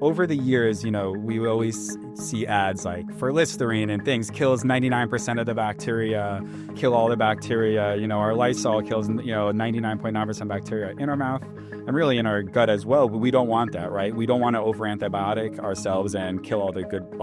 over the years, we always see ads like for Listerine and things, kills 99% of the bacteria, kill all the bacteria. Our Lysol kills, 99.9% bacteria in our mouth and really in our gut as well. But we don't want that, right? We don't want to over antibiotic ourselves and kill all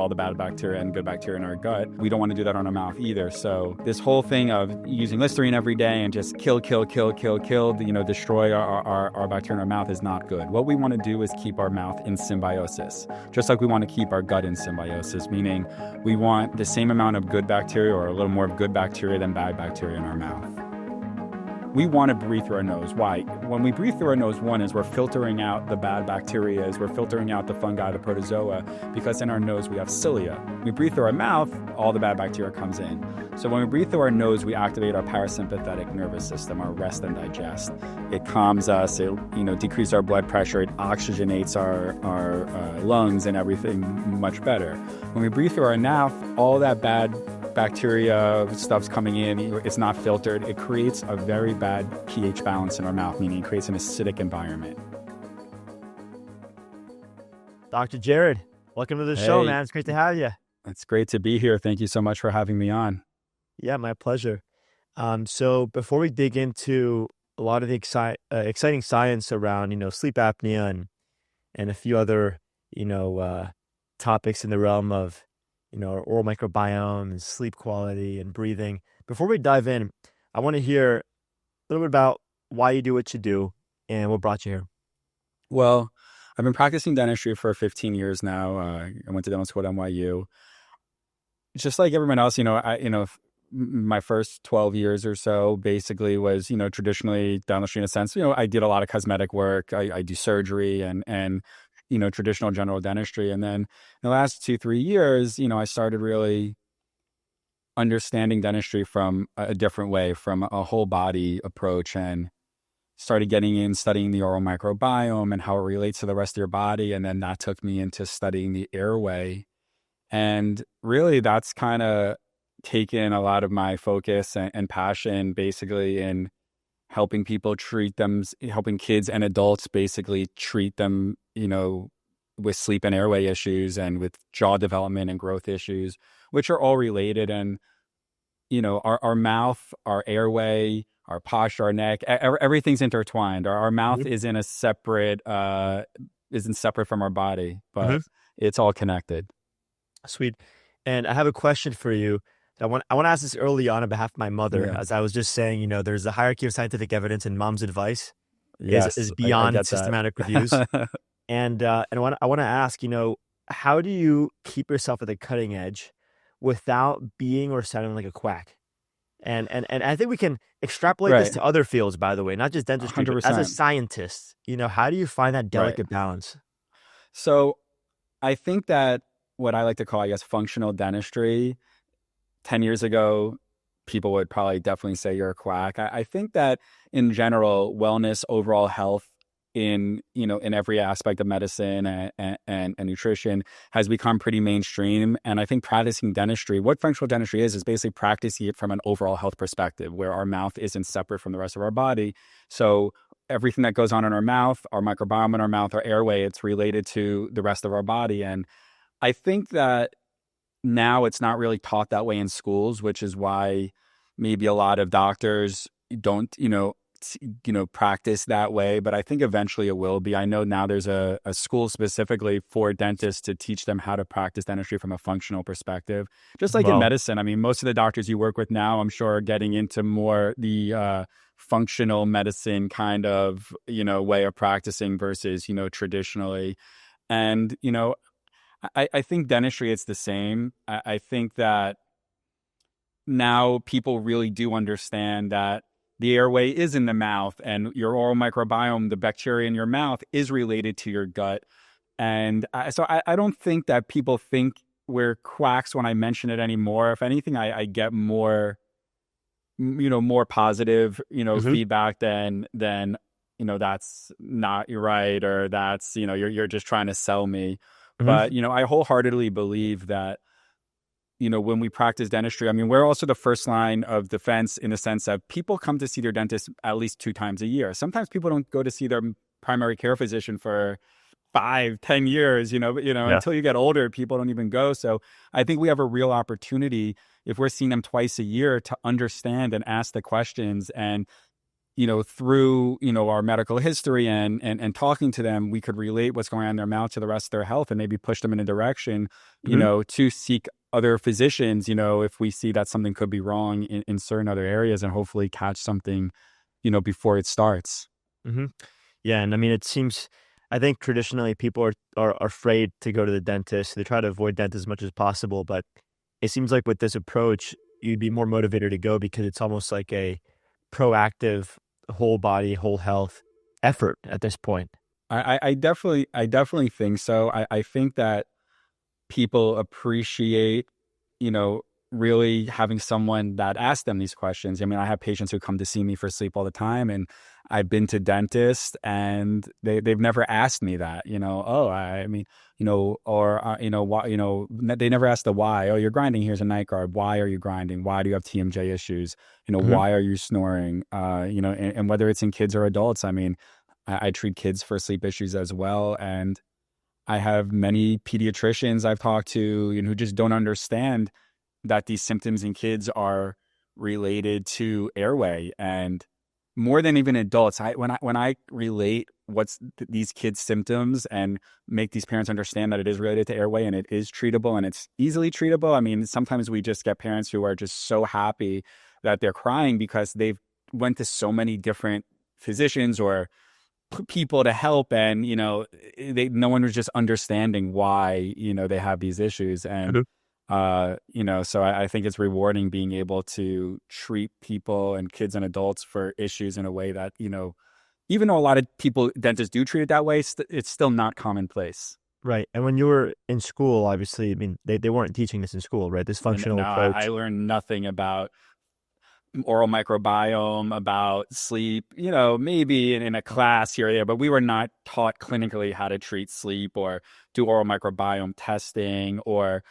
the bad bacteria and good bacteria in our gut. We don't want to do that on our mouth either. So this whole thing of using Listerine every day and just kill, destroy our bacteria in our mouth is not good. What we want to do is keep our mouth in symbiosis, just like we want to keep our gut in symbiosis, meaning we want the same amount of good bacteria or a little more of good bacteria than bad bacteria in our mouth. We want to breathe through our nose. Why? When we breathe through our nose, one is we're filtering out the bad bacteria, we're filtering out the fungi, the protozoa, because in our nose we have cilia. We breathe through our mouth, all the bad bacteria comes in. So when we breathe through our nose, we activate our parasympathetic nervous system, our rest and digest. It calms us, it decreases our blood pressure, it oxygenates our lungs and everything much better. When we breathe through our mouth, all that bad bacteria stuff's coming in, it's not filtered. It creates a very bad pH balance in our mouth, meaning it creates an acidic environment. Dr. Jared, welcome to the show, man. It's great to have you. It's great to be here. Thank you so much for having me on. Yeah, my pleasure. So before we dig into a lot of the exciting science around, sleep apnea and a few other, topics in the realm of our oral microbiome and sleep quality and breathing. Before we dive in, I want to hear a little bit about why you do what you do and what brought you here. Well, I've been practicing dentistry for 15 years now. I went to dental school at NYU. Just like everyone else, my first 12 years or so basically was, traditionally dentistry in a sense. I did a lot of cosmetic work. I do surgery and traditional general dentistry. And then in the last 2-3 years, I started really understanding dentistry from a different way, from a whole body approach, and started getting in studying the oral microbiome and how it relates to the rest of your body. And then that took me into studying the airway. And really that's kind of taken a lot of my focus and passion basically in helping people helping kids and adults basically treat them, with sleep and airway issues and with jaw development and growth issues, which are all related. And, our mouth, our airway, our posture, our neck, everything's intertwined. Our mouth isn't separate from our body, but it's all connected. Sweet. And I have a question for you. I want to ask this early on behalf of my mother. As I was just saying, there's a hierarchy of scientific evidence, and mom's advice is beyond systematic reviews. And I want to ask, how do you keep yourself at the cutting edge without being or sounding like a quack? And I think we can extrapolate this to other fields, by the way, not just dentistry. But as a scientist, how do you find that delicate balance? So I think that what I like to call, functional dentistry, 10 years ago, people would probably definitely say you're a quack. I think that in general, wellness, overall health in every aspect of medicine and nutrition has become pretty mainstream. And I think practicing dentistry, what functional dentistry is basically practicing it from an overall health perspective, where our mouth isn't separate from the rest of our body. So everything that goes on in our mouth, our microbiome in our mouth, our airway, it's related to the rest of our body. And I think that now it's not really taught that way in schools, which is why maybe a lot of doctors don't, practice that way. But I think eventually it will be. I know now there's a school specifically for dentists to teach them how to practice dentistry from a functional perspective. Just like in medicine. I mean, most of the doctors you work with now, I'm sure, are getting into more the functional medicine kind of, way of practicing versus, traditionally. And, I think dentistry, it's the same. I think that now people really do understand that the airway is in the mouth, and your oral microbiome, the bacteria in your mouth, is related to your gut. And so I don't think that people think we're quacks when I mention it anymore. If anything, I get more, more positive, feedback than that's not right, or that's, you're just trying to sell me. But, I wholeheartedly believe that, when we practice dentistry, I mean, we're also the first line of defense in the sense that people come to see their dentist at least 2 times a year. Sometimes people don't go to see their primary care physician for 5, 10 years, Yeah. until you get older, people don't even go. So I think we have a real opportunity if we're seeing them twice a year to understand and ask the questions. And through, our medical history and talking to them, we could relate what's going on in their mouth to the rest of their health and maybe push them in a direction, to seek other physicians, if we see that something could be wrong in certain other areas, and hopefully catch something, before it starts. Yeah. And I mean, I think traditionally people are afraid to go to the dentist. They try to avoid dentists as much as possible. But it seems like with this approach, you'd be more motivated to go because it's almost like a proactive whole body, whole health effort at this point. I definitely think so. I think that people appreciate, really having someone that asks them these questions. I mean, I have patients who come to see me for sleep all the time, and I've been to dentists and they've never asked me that, I mean, or, why, they never ask the why. Oh, you're grinding. Here's a night guard. Why are you grinding? Why do you have TMJ issues? Why are you snoring? And whether it's in kids or adults, I mean, I treat kids for sleep issues as well. And I have many pediatricians I've talked to, who just don't understand that these symptoms in kids are related to airway. And more than even adults, when I relate these kids' symptoms and make these parents understand that it is related to airway and it is treatable and it's easily treatable. I mean, sometimes we just get parents who are just so happy that they're crying because they've went to so many different physicians or people to help, and no one was just understanding why they have these issues. And so I think it's rewarding being able to treat people and kids and adults for issues in a way that even though a lot of dentists do treat it that way, it's still not commonplace. Right. And when you were in school, obviously, I mean, they weren't teaching this in school, right? This functional approach. I learned nothing about oral microbiome, about sleep, maybe in a class here or there, but we were not taught clinically how to treat sleep or do oral microbiome testing, or,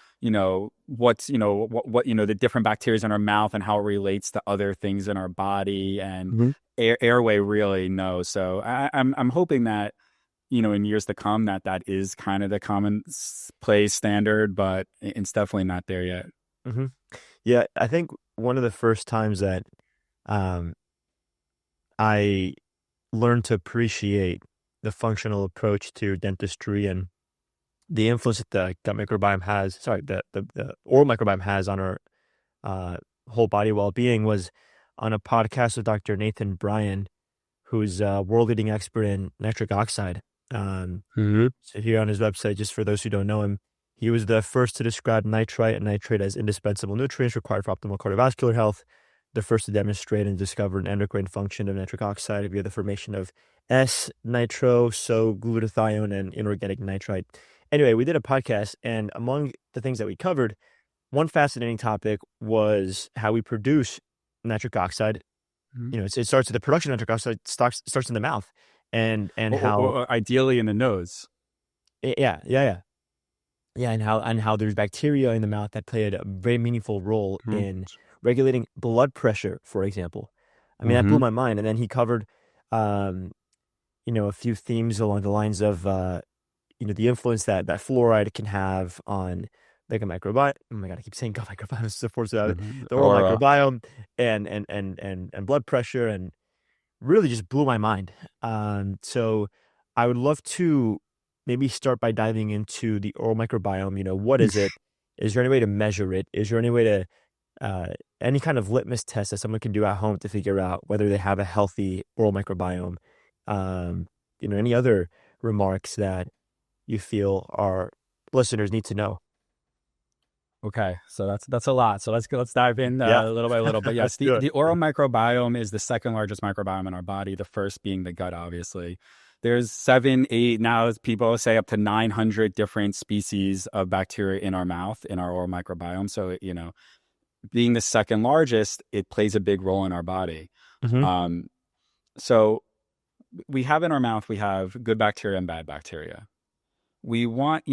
what's, what the different bacteria in our mouth and how it relates to other things in our body, and airway, really, no. So I'm hoping that, in years to come, that is kind of the commonplace standard, but it's definitely not there yet. Yeah, I think one of the first times that I learned to appreciate the functional approach to dentistry and the influence that the gut microbiome has, the oral microbiome has on our whole body well-being was on a podcast with Dr. Nathan Bryan, who's a world-leading expert in nitric oxide. So here on his website, just for those who don't know him, he was the first to describe nitrite and nitrate as indispensable nutrients required for optimal cardiovascular health, the first to demonstrate and discover an endocrine function of nitric oxide via the formation of S-nitrosoglutathione and inorganic nitrite. Anyway, we did a podcast, and among the things that we covered, one fascinating topic was how we produce nitric oxide. It starts with the production of nitric oxide starts in the mouth, and how ideally in the nose. Yeah, and how there's bacteria in the mouth that play a very meaningful role in regulating blood pressure, for example. I mean, that blew my mind. And then he covered, a few themes along the lines of, the influence that fluoride can have on like a microbiome. Oh my God, I keep saying gut microbiome supports the oral microbiome and blood pressure, and really just blew my mind. So I would love to maybe start by diving into the oral microbiome. What is it? Is there any way to measure it? Is there any way to, any kind of litmus test that someone can do at home to figure out whether they have a healthy oral microbiome? Any other remarks that you feel our listeners need to know? Okay, so that's a lot. So let's dive in little by little. But yes, the oral microbiome is the second largest microbiome in our body, the first being the gut, obviously. There's 7, 8, now people say up to 900 different species of bacteria in our mouth, in our oral microbiome. So, being the second largest, it plays a big role in our body. So we have in our mouth, we have good bacteria and bad bacteria. We want,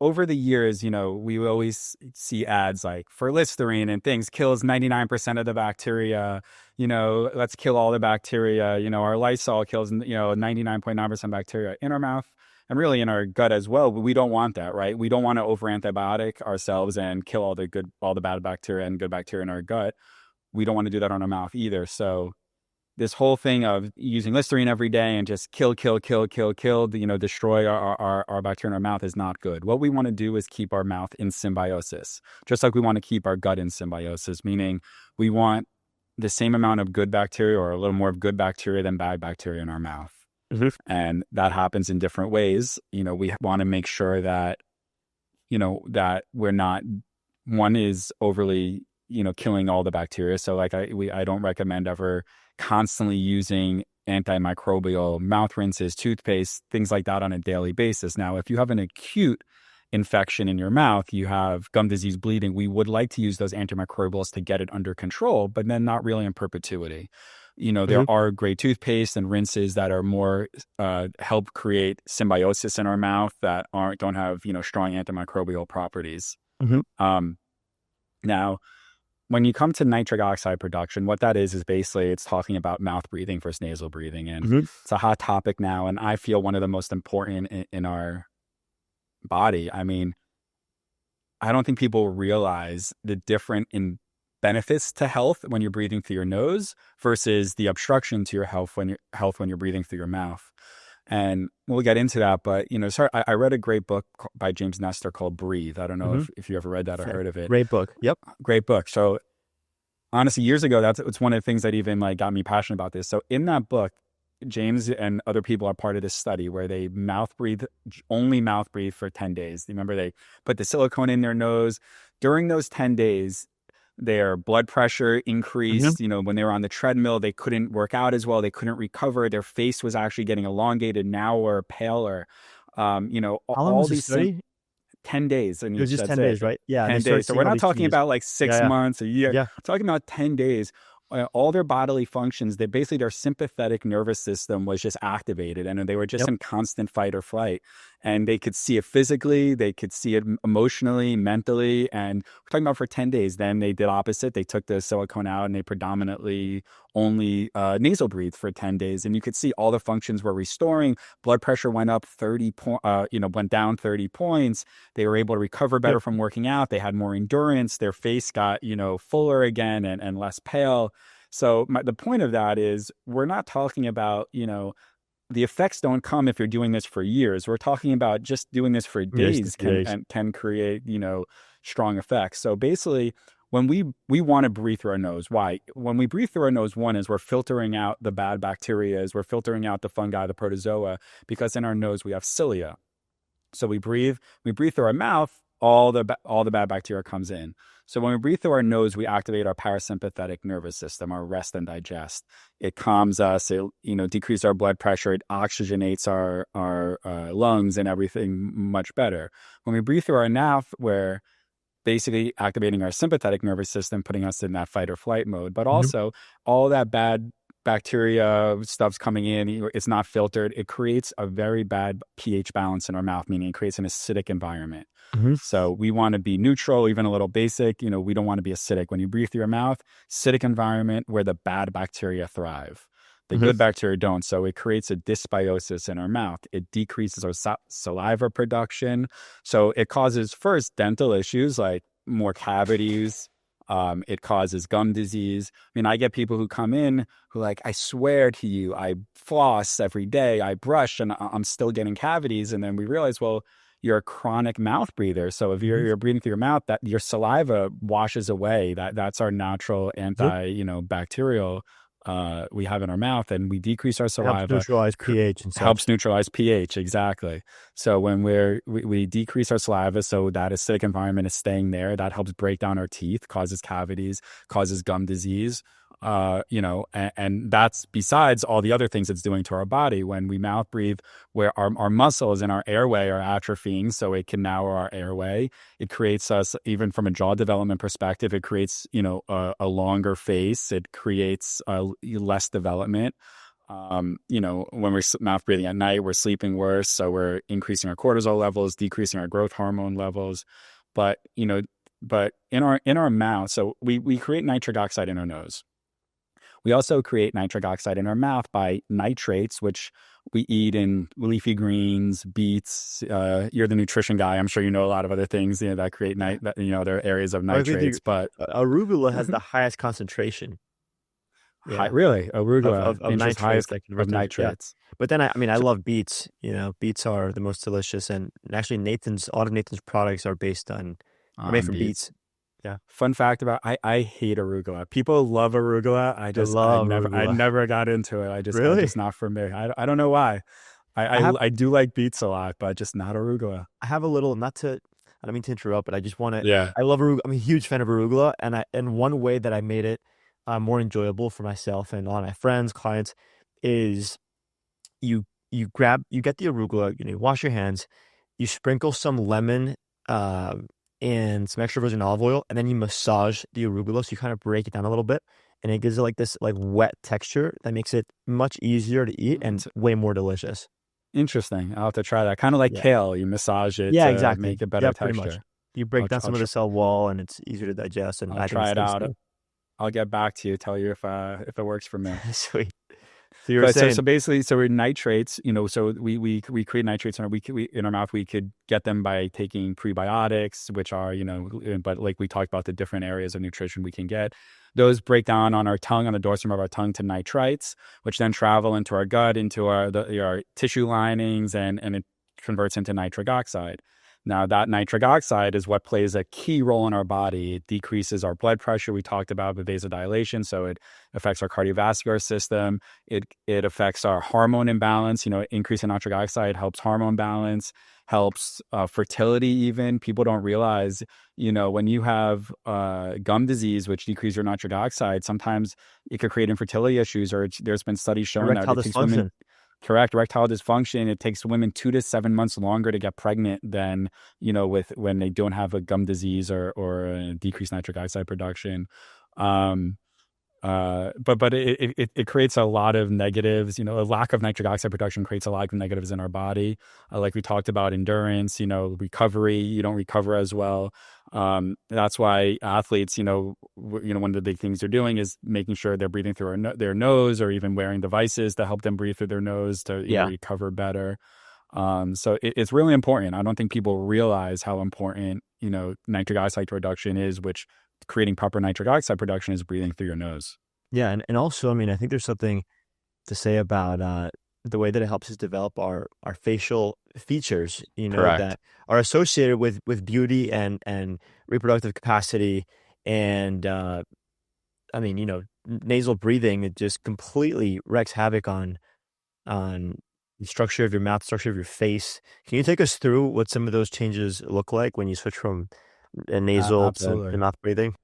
over the years, we always see ads like for Listerine and things kills 99% of the bacteria, let's kill all the bacteria, our Lysol kills, 99.9% bacteria in our mouth. and really in our gut as well. But we don't want that, right? We don't want to over antibiotic ourselves and kill all the bad bacteria and good bacteria in our gut. We don't want to do that on our mouth either. So this whole thing of using Listerine every day and just kill, destroy our bacteria in our mouth is not good. What we want to do is keep our mouth in symbiosis, just like we want to keep our gut in symbiosis, meaning we want the same amount of good bacteria or a little more of good bacteria than bad bacteria in our mouth. And that happens in different ways. We want to make sure that, that we're not, one is overly, killing all the bacteria. So like I don't recommend ever constantly using antimicrobial mouth rinses, toothpaste, things like that on a daily basis. Now, if you have an acute infection in your mouth, you have gum disease, bleeding, we would like to use those antimicrobials to get it under control, but then not really in perpetuity. There are great toothpaste and rinses that are more help create symbiosis in our mouth that don't have strong antimicrobial properties. Now, when you come to nitric oxide production, what that is basically it's talking about mouth breathing versus nasal breathing. And it's a hot topic now. And I feel one of the most important in our body. I mean, I don't think people realize the different in benefits to health when you're breathing through your nose versus the obstruction to your health when you're breathing through your mouth. And we'll get into that. But, I read a great book by James Nestor called Breathe. I don't know if you ever read that or heard of it. Great book. Yep. Great book. So honestly, years ago, it's one of the things that even got me passionate about this. So in that book, James and other people are part of this study where they only mouth breathe for 10 days. Remember, they put the silicone in their nose. During those 10 days, their blood pressure increased. When they were on the treadmill, they couldn't work out as well. They couldn't recover. Their face was actually getting elongated, narrower, paler. How long was the study? 10 days. It was just 10 days, right? Yeah. 10 days. So we're not talking about like 6 months, a year. Yeah. We're talking about 10 days. All their bodily functions, basically their sympathetic nervous system was just activated, and they were just in constant fight or flight. And they could see it physically, they could see it emotionally, mentally. And we're talking about for 10 days. Then they did opposite. They took the silicone out and they predominantly only nasal breathed for 10 days. And you could see all the functions were restoring. Blood pressure went up went down 30 points. They were able to recover better from working out. They had more endurance. Their face got, fuller again and less pale. So the point of that is we're not talking about, the effects don't come if you're doing this for years. We're talking about just doing this for days can create, strong effects. So basically, when we want to breathe through our nose, why? When we breathe through our nose, one is we're filtering out the bad bacteria, we're filtering out the fungi, the protozoa, because in our nose we have cilia. So we breathe through our mouth, all the bad bacteria comes in. So when we breathe through our nose, we activate our parasympathetic nervous system, our rest and digest. It calms us, it decreases our blood pressure, it oxygenates our lungs and everything much better. When we breathe through our mouth, we're basically activating our sympathetic nervous system, putting us in that fight or flight mode. But also all that bad bacteria stuff's coming in, it's not filtered. It creates a very bad pH balance in our mouth, meaning it creates an acidic environment. So we want to be neutral, even a little basic. We don't want to be acidic. When you breathe through your mouth, acidic environment where the bad bacteria thrive. The good bacteria don't. So it creates a dysbiosis in our mouth. It decreases our saliva production. So it causes first dental issues like more cavities. It causes gum disease. I mean, I get people who come in who I swear to you, I floss every day, I brush, and I'm still getting cavities. And then we realize, well, you're a chronic mouth breather. So if you're breathing through your mouth, that your saliva washes away. That's our natural bacterial we have in our mouth, and we decrease our saliva. Helps neutralize pH and such. Helps neutralize pH, exactly. So when we decrease our saliva, so that acidic environment is staying there, that helps break down our teeth, causes cavities, causes gum disease. And that's besides all the other things it's doing to our body. When we mouth breathe, where our muscles in our airway are atrophying, so it can narrow our airway. It creates us, even from a jaw development perspective, it creates, a longer face. It creates less development. When we're mouth breathing at night, we're sleeping worse. So we're increasing our cortisol levels, decreasing our growth hormone levels. But in our mouth, so we create nitric oxide in our nose. We also create nitric oxide in our mouth by nitrates, which we eat in leafy greens, beets. You're the nutrition guy. I'm sure you know a lot of other things, that create other areas of I think nitrates. But arugula has the highest concentration. Yeah, really, arugula, of interest highest nitrates that of convert to, yeah. nitrates. But then I mean, I So, love beets. Beets are the most delicious, and actually a lot of Nathan's products are made from beets. beets. Yeah, Fun fact about I hate arugula. People love arugula. I love I arugula. never got into it. I Really? just not for me. I don't know why. I have I do like beets a lot, but just not arugula. I have a little, I don't mean to interrupt, but I just want to. Yeah. I love arugula. I'm a huge fan of arugula, and one way that I made it more enjoyable for myself and a lot of my friends, clients, is you get the arugula. You wash your hands, you sprinkle some lemon and some extra virgin olive oil, and then you massage the arugula. So you kind of break it down a little bit, and it gives it like this wet texture that makes it much easier to eat and way more delicious. Interesting. I'll have to try that. Kind of like Yeah. kale. You massage it Yeah, to exactly. make a better Yeah, pretty much. texture. You break down I'll some of the cell wall, and it's easier to digest. And I think try it's it out. tasty. I'll get back to you, tell you if it works for me. Sweet. So you were saying, so basically, we're nitrates. So we create nitrates in our mouth. We could get them by taking prebiotics, which are but like we talked about the different areas of nutrition we can get. Those break down on our tongue, on the dorsum of our tongue, to nitrites, which then travel into our gut, into our tissue linings, and it converts into nitric oxide. Now, that nitric oxide is what plays a key role in our body. It decreases our blood pressure. We talked about the vasodilation, so it affects our cardiovascular system. It affects our hormone imbalance. Increase in nitric oxide helps hormone balance, helps fertility even. People don't realize, when you have gum disease, which decreases your nitric oxide, sometimes it could create infertility issues, or there's been studies showing erectile that it takes dysfunction. women... Correct. Erectile dysfunction. It takes women 2 to 7 months longer to get pregnant than, when they don't have a gum disease or a decreased nitric oxide production. But it creates a lot of negatives. A lack of nitric oxide production creates a lot of negatives in our body. Like we talked about, endurance, recovery. You don't recover as well. That's why athletes, one of the big things they're doing is making sure they're breathing through their nose, or even wearing devices to help them breathe through their nose to recover better. So it's really important. I don't think people realize how important, nitric oxide production is, which creating proper nitric oxide production is breathing through your nose. Yeah. And also, I mean, I think there's something to say about the way that it helps us develop our facial features, Correct. that are associated with beauty and reproductive capacity. And I mean, nasal breathing, it just completely wreaks havoc on the structure of your mouth, structure of your face. Can you take us through what some of those changes look like when you switch from a nasal to mouth breathing?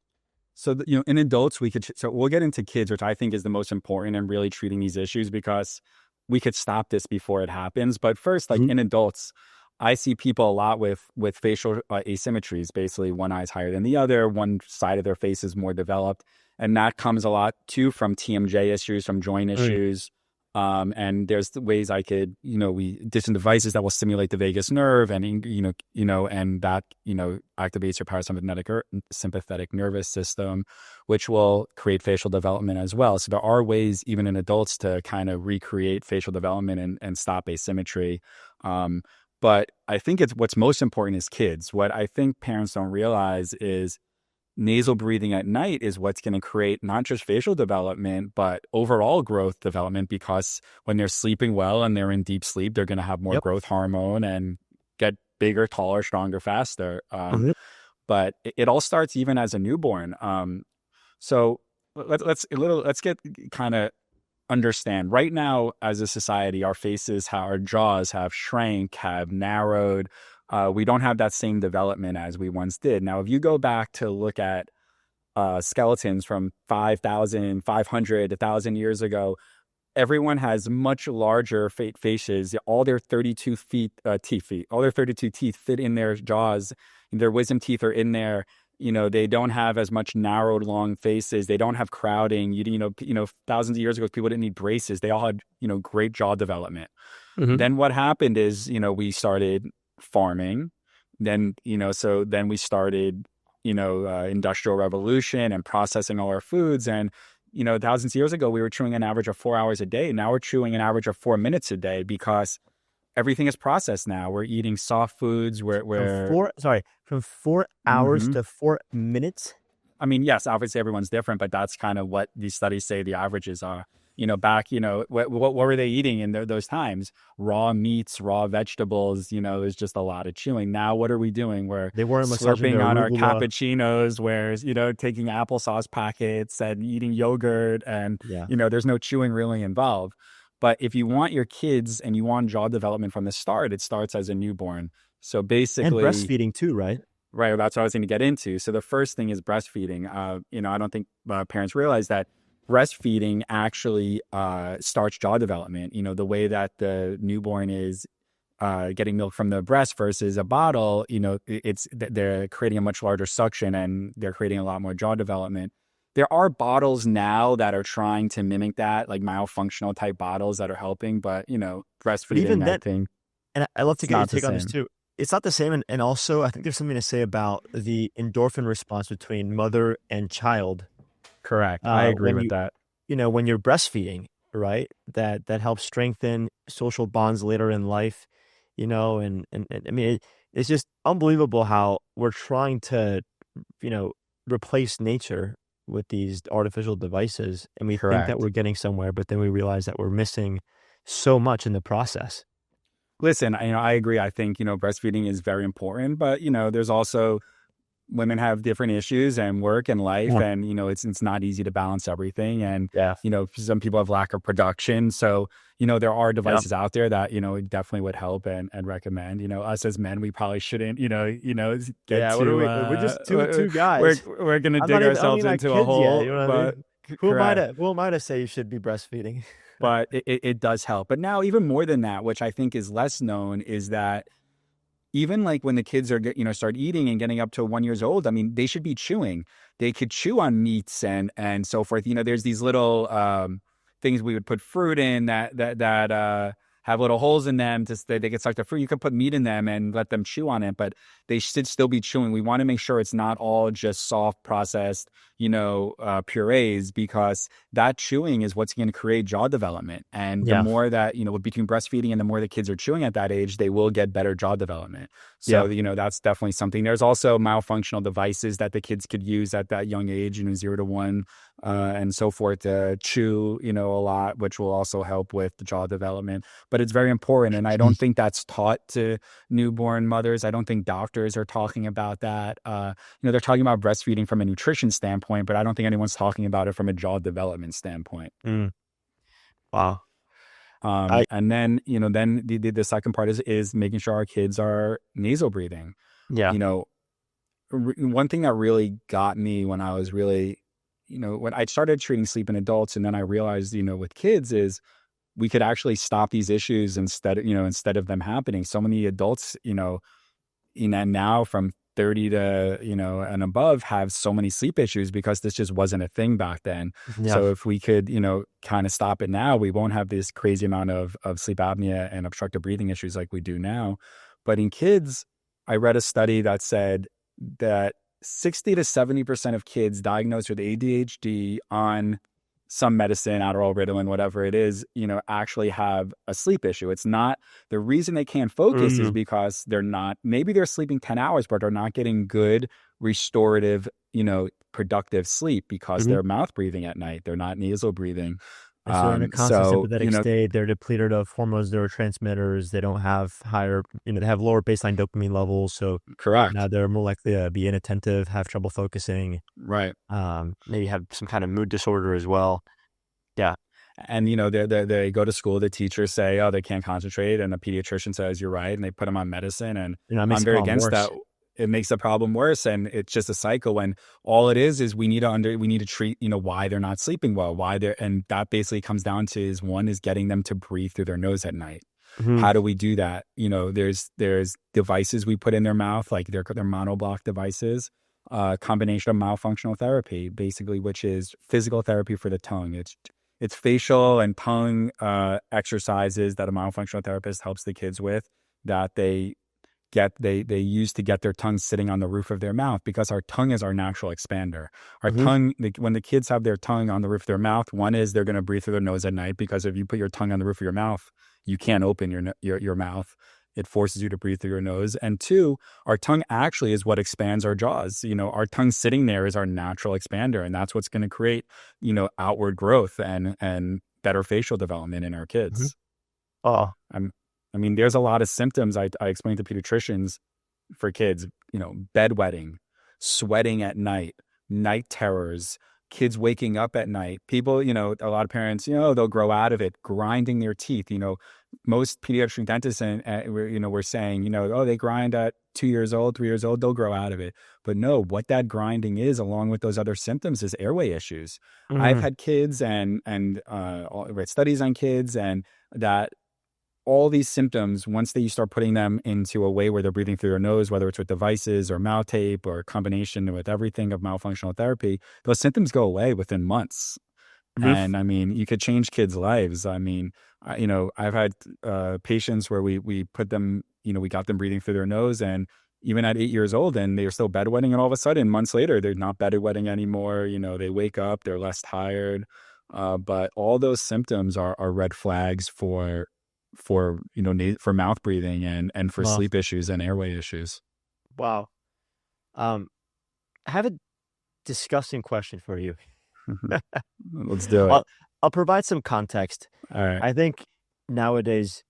So, in adults, so we'll get into kids, which I think is the most important in really treating these issues, because we could stop this before it happens. But first, like in adults, I see people a lot with facial asymmetries. Basically, one eye is higher than the other, one side of their face is more developed. And that comes a lot too from TMJ issues, from joint issues. And there's ways I could, different devices that will stimulate the vagus nerve, and and that activates your parasympathetic nervous system, which will create facial development as well. So there are ways, even in adults, to kind of recreate facial development and stop asymmetry. But I think what's most important is kids. What I think parents don't realize is nasal breathing at night is what's going to create not just facial development, but overall growth development, because when they're sleeping well and they're in deep sleep, they're going to have more growth hormone and get bigger, taller, stronger, faster. But it all starts even as a newborn. So let's get kind of understand right now, as a society, our faces, our jaws have shrank, have narrowed. We don't have that same development as we once did. Now, if you go back to look at skeletons from 5,000, 500, 1,000 years ago, everyone has much larger faces. All their 32 teeth fit in their jaws. Their wisdom teeth are in there. They don't have as much narrowed, long faces. They don't have crowding. Thousands of years ago, people didn't need braces. They all had, great jaw development. Then what happened is, we started farming. Then, then we started, industrial revolution and processing all our foods. And thousands of years ago, we were chewing an average of 4 hours a day. Now we're chewing an average of 4 minutes a day because everything is processed now. We're eating soft foods. From 4 hours to 4 minutes. I mean, yes, obviously everyone's different, but that's kind of what these studies say the averages are. Back, what were they eating in those times? Raw meats, raw vegetables, there's just a lot of chewing. Now, what are we doing? They weren't slurping on our cappuccinos, taking applesauce packets and eating yogurt, and, there's no chewing really involved. But if you want your kids and you want jaw development from the start, it starts as a newborn. So basically... And breastfeeding too, right? Right, that's what I was going to get into. So the first thing is breastfeeding. I don't think parents realize that breastfeeding actually starts jaw development. The way that the newborn is getting milk from the breast versus a bottle, they're creating a much larger suction and they're creating a lot more jaw development. There are bottles now that are trying to mimic that, like myofunctional type bottles that are helping, but breastfeeding, even that, I think. And I love to get your take on this too. It's not the same. And also, I think there's something to say about the endorphin response between mother and child. Correct. I agree with that. When you're breastfeeding, right, that helps strengthen social bonds later in life, and I mean, it's just unbelievable how we're trying to, replace nature with these artificial devices. And we think that we're getting somewhere, but then we realize that we're missing so much in the process. Listen, I agree. I think, breastfeeding is very important, but, there's also women have different issues and work and life, and, it's not easy to balance everything. And, some people have lack of production. So, there are devices out there that, definitely would help and recommend. Us as men, we probably shouldn't, get we're just two guys. We're going to dig ourselves into a hole. Yet, who am I to say you should be breastfeeding? But it does help. But now even more than that, which I think is less known, is that even like when the kids are, start eating and getting up to 1 year old, I mean, they should be chewing. They could chew on meats and so forth. There's these little things we would put fruit in that have little holes in them to they get sucked the fruit. You could put meat in them and let them chew on it, but they should still be chewing. We want to make sure it's not all just soft processed, purees, because that chewing is what's going to create jaw development. And the more that, between breastfeeding and the more the kids are chewing at that age, they will get better jaw development. So, that's definitely something. There's also myofunctional devices that the kids could use at that young age, 0 to 1, and so forth, to chew, a lot, which will also help with the jaw development. But it's very important. And I don't think that's taught to newborn mothers. I don't think doctors are talking about that. They're talking about breastfeeding from a nutrition standpoint, but I don't think anyone's talking about it from a jaw development standpoint. Wow. And then, then the second part is making sure our kids are nasal breathing. Yeah. One thing that really got me when I was really, when I started treating sleep in adults, and then I realized, with kids, is we could actually stop these issues instead of them happening. So many adults, now from 30 to, and above have so many sleep issues because this just wasn't a thing back then. Yeah. So if we could, kind of stop it now, we won't have this crazy amount of sleep apnea and obstructive breathing issues like we do now. But in kids, I read a study that said that 60 to 70% of kids diagnosed with ADHD on some medicine, Adderall, Ritalin, whatever it is, actually have a sleep issue. It's not, the reason they can't focus is because maybe they're sleeping 10 hours, but they're not getting good restorative, productive sleep because they're mouth breathing at night. They're not nasal breathing. So they're in a constant sympathetic state. They're depleted of hormones, neurotransmitters. They don't have higher, they have lower baseline dopamine levels. So correct. Now they're more likely to be inattentive, have trouble focusing. Right. Maybe have some kind of mood disorder as well. Yeah. And, they go to school, the teachers say, oh, they can't concentrate. And the pediatrician says, you're right. And they put them on medicine. And I'm very against that. It makes the problem worse, and it's just a cycle. And all it is we need to treat, why they're not sleeping well, and that basically comes down to one is getting them to breathe through their nose at night. How do we do that? There's devices we put in their mouth, like they're monoblock devices, combination of myofunctional therapy, basically, which is physical therapy for the tongue. It's facial and tongue exercises that a myofunctional therapist helps the kids with, that they they use to get their tongue sitting on the roof of their mouth, because our tongue is our natural expander. Our tongue, when the kids have their tongue on the roof of their mouth, one is they're going to breathe through their nose at night, because if you put your tongue on the roof of your mouth, you can't open your mouth. It forces you to breathe through your nose. And two, our tongue actually is what expands our jaws. Our tongue sitting there is our natural expander, and that's what's going to create, outward growth and better facial development in our kids. Oh, there's a lot of symptoms I explain to pediatricians for kids, bedwetting, sweating at night terrors, kids waking up at night, people, a lot of parents, they'll grow out of it, grinding their teeth. Most pediatric dentists we're saying, oh, they grind at 2 years old, 3 years old, they'll grow out of it. But no, what that grinding is, along with those other symptoms, is airway issues. I've had kids and read studies on kids, and that all these symptoms, once you start putting them into a way where they're breathing through their nose, whether it's with devices or mouth tape or a combination with everything of mouthfunctional therapy, those symptoms go away within months. And you could change kids' lives. I've had patients where we put them, we got them breathing through their nose, and even at 8 years old, and they're still bedwetting, and all of a sudden, months later, they're not bedwetting anymore. They wake up, they're less tired. But all those symptoms are red flags for mouth breathing and for sleep issues and airway issues. Wow. I have a disgusting question for you. Let's do it. I'll provide some context. All right. I think nowadays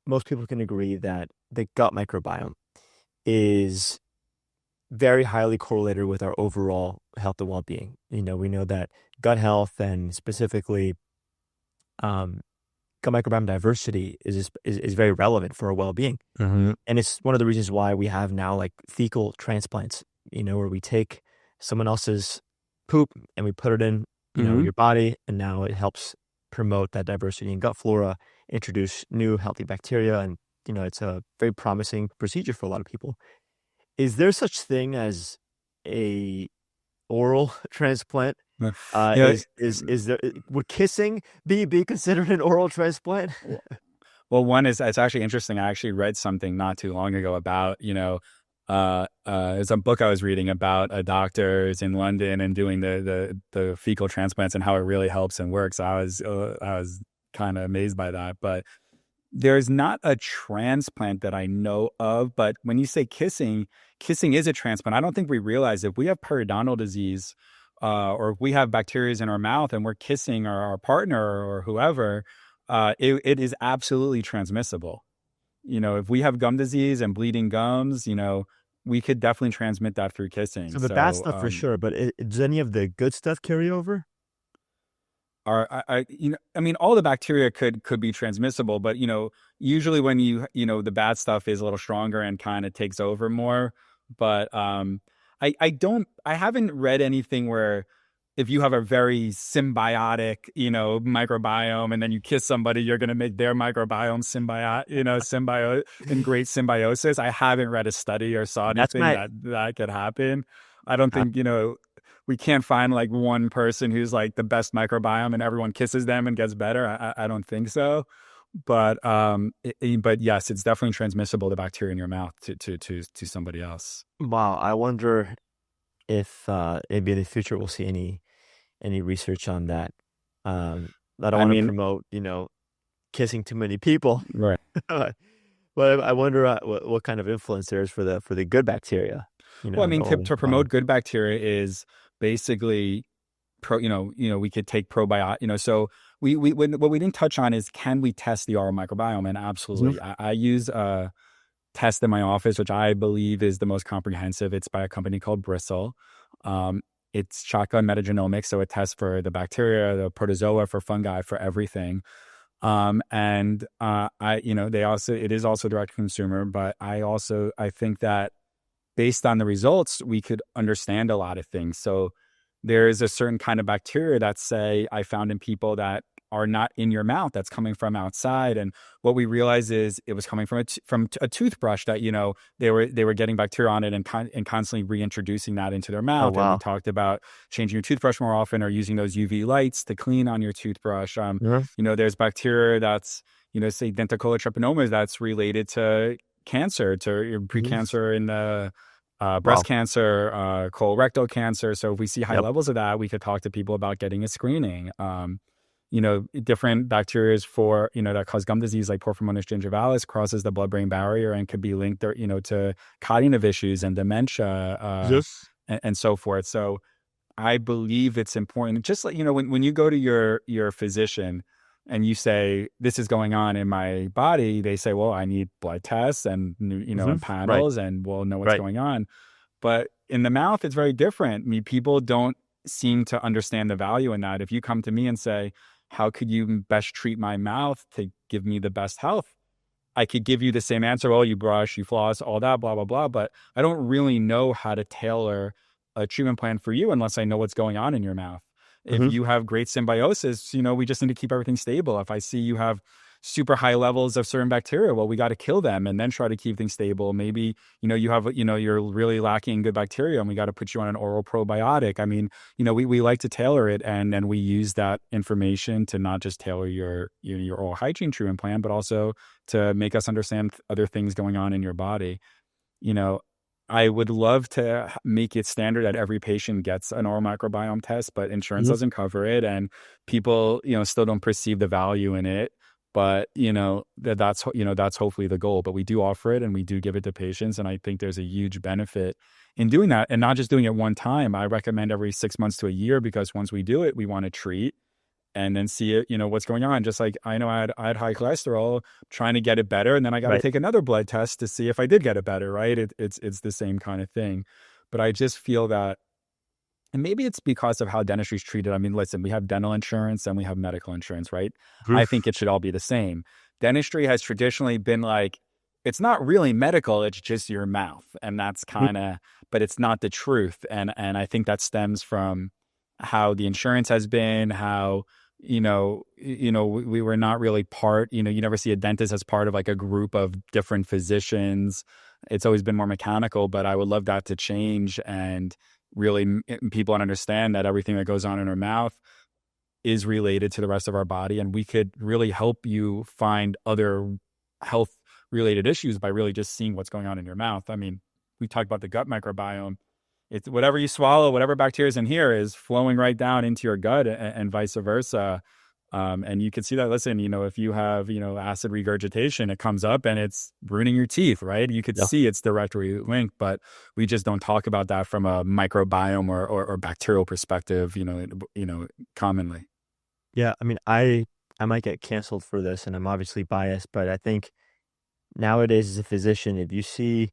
most people can agree that the gut microbiome is very highly correlated with our overall health and well-being. We know that gut health, and specifically gut microbiome diversity is very relevant for our well-being. And it's one of the reasons why we have now like fecal transplants, where we take someone else's poop and we put it in, your body, and now it helps promote that diversity in gut flora, introduce new healthy bacteria, and it's a very promising procedure for a lot of people. Is there such thing as a oral transplant? Is there, would kissing be considered an oral transplant? Well, one is, it's actually interesting. I actually read something not too long ago about, it's a book I was reading about doctors in London and doing the fecal transplants and how it really helps and works. I was kind of amazed by that. But there's not a transplant that I know of. But when you say kissing is a transplant. I don't think we realize if we have periodontal disease, or if we have bacteria in our mouth and we're kissing our partner or whoever, it is absolutely transmissible. If we have gum disease and bleeding gums, we could definitely transmit that through kissing. So the bad stuff for sure, but does any of the good stuff carry over? All the bacteria could be transmissible, but usually when the bad stuff is a little stronger and kind of takes over more. But I haven't read anything where if you have a very symbiotic, microbiome, and then you kiss somebody, you're going to make their microbiome in great symbiosis. I haven't read a study or saw anything that could happen. I don't think, we can't find like one person who's like the best microbiome and everyone kisses them and gets better. I don't think so. But yes, it's definitely transmissible, the bacteria in your mouth to somebody else. Wow. I wonder if maybe in the future we'll see any research on that. I don't want to promote, kissing too many people. Right. But I wonder what kind of influence there is for the good bacteria. To promote good bacteria is basically we could take probiotic, so what we didn't touch on is, can we test the oral microbiome? And absolutely. I use a test in my office, which I believe is the most comprehensive. It's by a company called Preschel. It's shotgun metagenomics, so it tests for the bacteria, the protozoa, for fungi, for everything. It is also direct to consumer, but I think that based on the results, we could understand a lot of things. So there is a certain kind of bacteria that, say, I found in people that are not in your mouth, that's coming from outside. And what we realized is it was coming from a toothbrush that, they were getting bacteria on it and constantly reintroducing that into their mouth. Oh, wow. And we talked about changing your toothbrush more often or using those UV lights to clean on your toothbrush. There's bacteria that's, say denticola trepanomas, that's related to cancer, to your Mm-hmm. precancer in the breast Wow. cancer, colorectal cancer. So if we see high Yep. levels of that, we could talk to people about getting a screening. Different bacteria for, that cause gum disease, like Porphyromonas gingivalis, crosses the blood-brain barrier and could be linked, to cognitive issues and dementia, Yes. and so forth. So I believe it's important. Just like, when you go to your physician and you say, this is going on in my body, they say, well, I need blood tests and, Mm-hmm. and Right. panels, and we'll know what's Right. going on. But in the mouth, it's very different. I mean, people don't seem to understand the value in that. If you come to me and say, how could you best treat my mouth to give me the best health? I could give you the same answer. Well, you brush, you floss, all that, blah, blah, blah. But I don't really know how to tailor a treatment plan for you unless I know what's going on in your mouth. If Mm-hmm. you have great symbiosis, we just need to keep everything stable. If I see you have super high levels of certain bacteria, well, we got to kill them and then try to keep things stable. Maybe, you have, you're really lacking good bacteria and we got to put you on an oral probiotic. I mean, we like to tailor it, and then we use that information to not just tailor your oral hygiene treatment plan, but also to make us understand other things going on in your body. You know, I would love to make it standard that every patient gets an oral microbiome test, but insurance Mm-hmm. doesn't cover it, and people, still don't perceive the value in it. But that's hopefully the goal. But we do offer it and we do give it to patients, and I think there's a huge benefit in doing that, and not just doing it one time. I recommend every 6 months to a year, because once we do it, we want to treat and then see it, what's going on. Just like I know I had high cholesterol, trying to get it better, and then I got to Right. take another blood test to see if I did get it better, right? It's the same kind of thing. But I just feel that, and maybe it's because of how dentistry is treated. I mean, listen, we have dental insurance and we have medical insurance, right? I think Proof. it should all be the same. Dentistry has traditionally been like, it's not really medical, it's just your mouth. And that's Mm-hmm. kind of, but it's not the truth. And I think that stems from how the insurance has been, how, we were not really part, you never see a dentist as part of like a group of different physicians. It's always been more mechanical, but I would love that to change, and really people understand that everything that goes on in our mouth is related to the rest of our body, and we could really help you find other health related issues by really just seeing what's going on in your mouth. I mean, we talked about the gut microbiome. It's whatever you swallow, whatever bacteria is in here is flowing right down into your gut, and vice versa. And you can see that, listen, if you have, acid regurgitation, it comes up and it's ruining your teeth, right? You could Yeah. see it's directly linked, but we just don't talk about that from a microbiome or bacterial perspective, commonly. Yeah. I mean, I might get canceled for this, and I'm obviously biased, but I think nowadays as a physician, if you see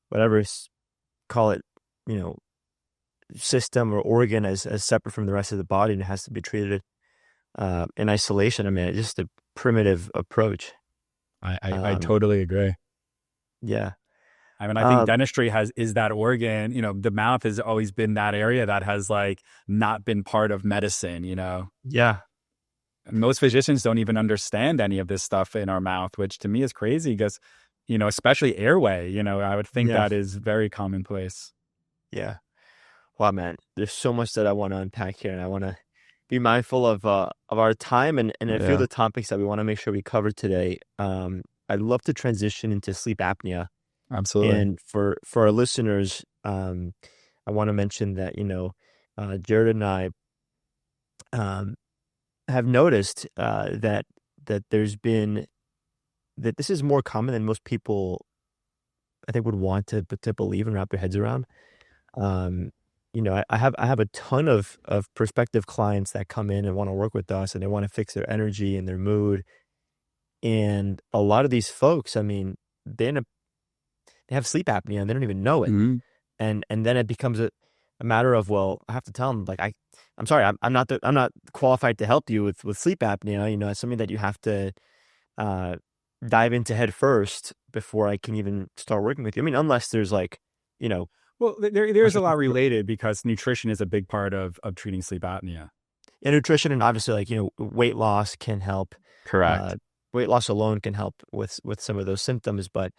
whatever, call it, you know, system or organ as separate from the rest of the body, and it has to be treated in isolation, I mean, it's just a primitive approach. I Um, totally agree. yeah. I mean, I think Uh, dentistry is that organ, the mouth has always been that area that has like not been part of medicine. yeah. Most physicians don't even understand any of this stuff in our mouth, which to me is crazy because, especially airway, I would think Yeah. that is very commonplace. Yeah. Wow, man. There's so much that I want to unpack here, and I want to be mindful of our time and a few of Yeah, the topics that we want to make sure we cover today. I'd love to transition into sleep apnea. absolutely. And for our listeners, I want to mention that, Jared and I um, have noticed that there's been that this is more common than most people, I think, would want to believe and wrap their heads around. Um, I have a ton of prospective clients that come in and want to work with us, and they want to fix their energy and their mood. And a lot of these folks, I mean, they have sleep apnea and they don't even know it. Hmm. And then it becomes a matter of, well, I have to tell them, like, I'm sorry, I'm not qualified to help you with sleep apnea. It's something that you have to uh, dive into head first before I can even start working with you. I mean, unless there's like, you know, Well, there's a lot related because nutrition is a big part of treating sleep apnea. and nutrition, and obviously, like, weight loss can help. Uh, Correct. Weight loss alone can help with some of those symptoms, but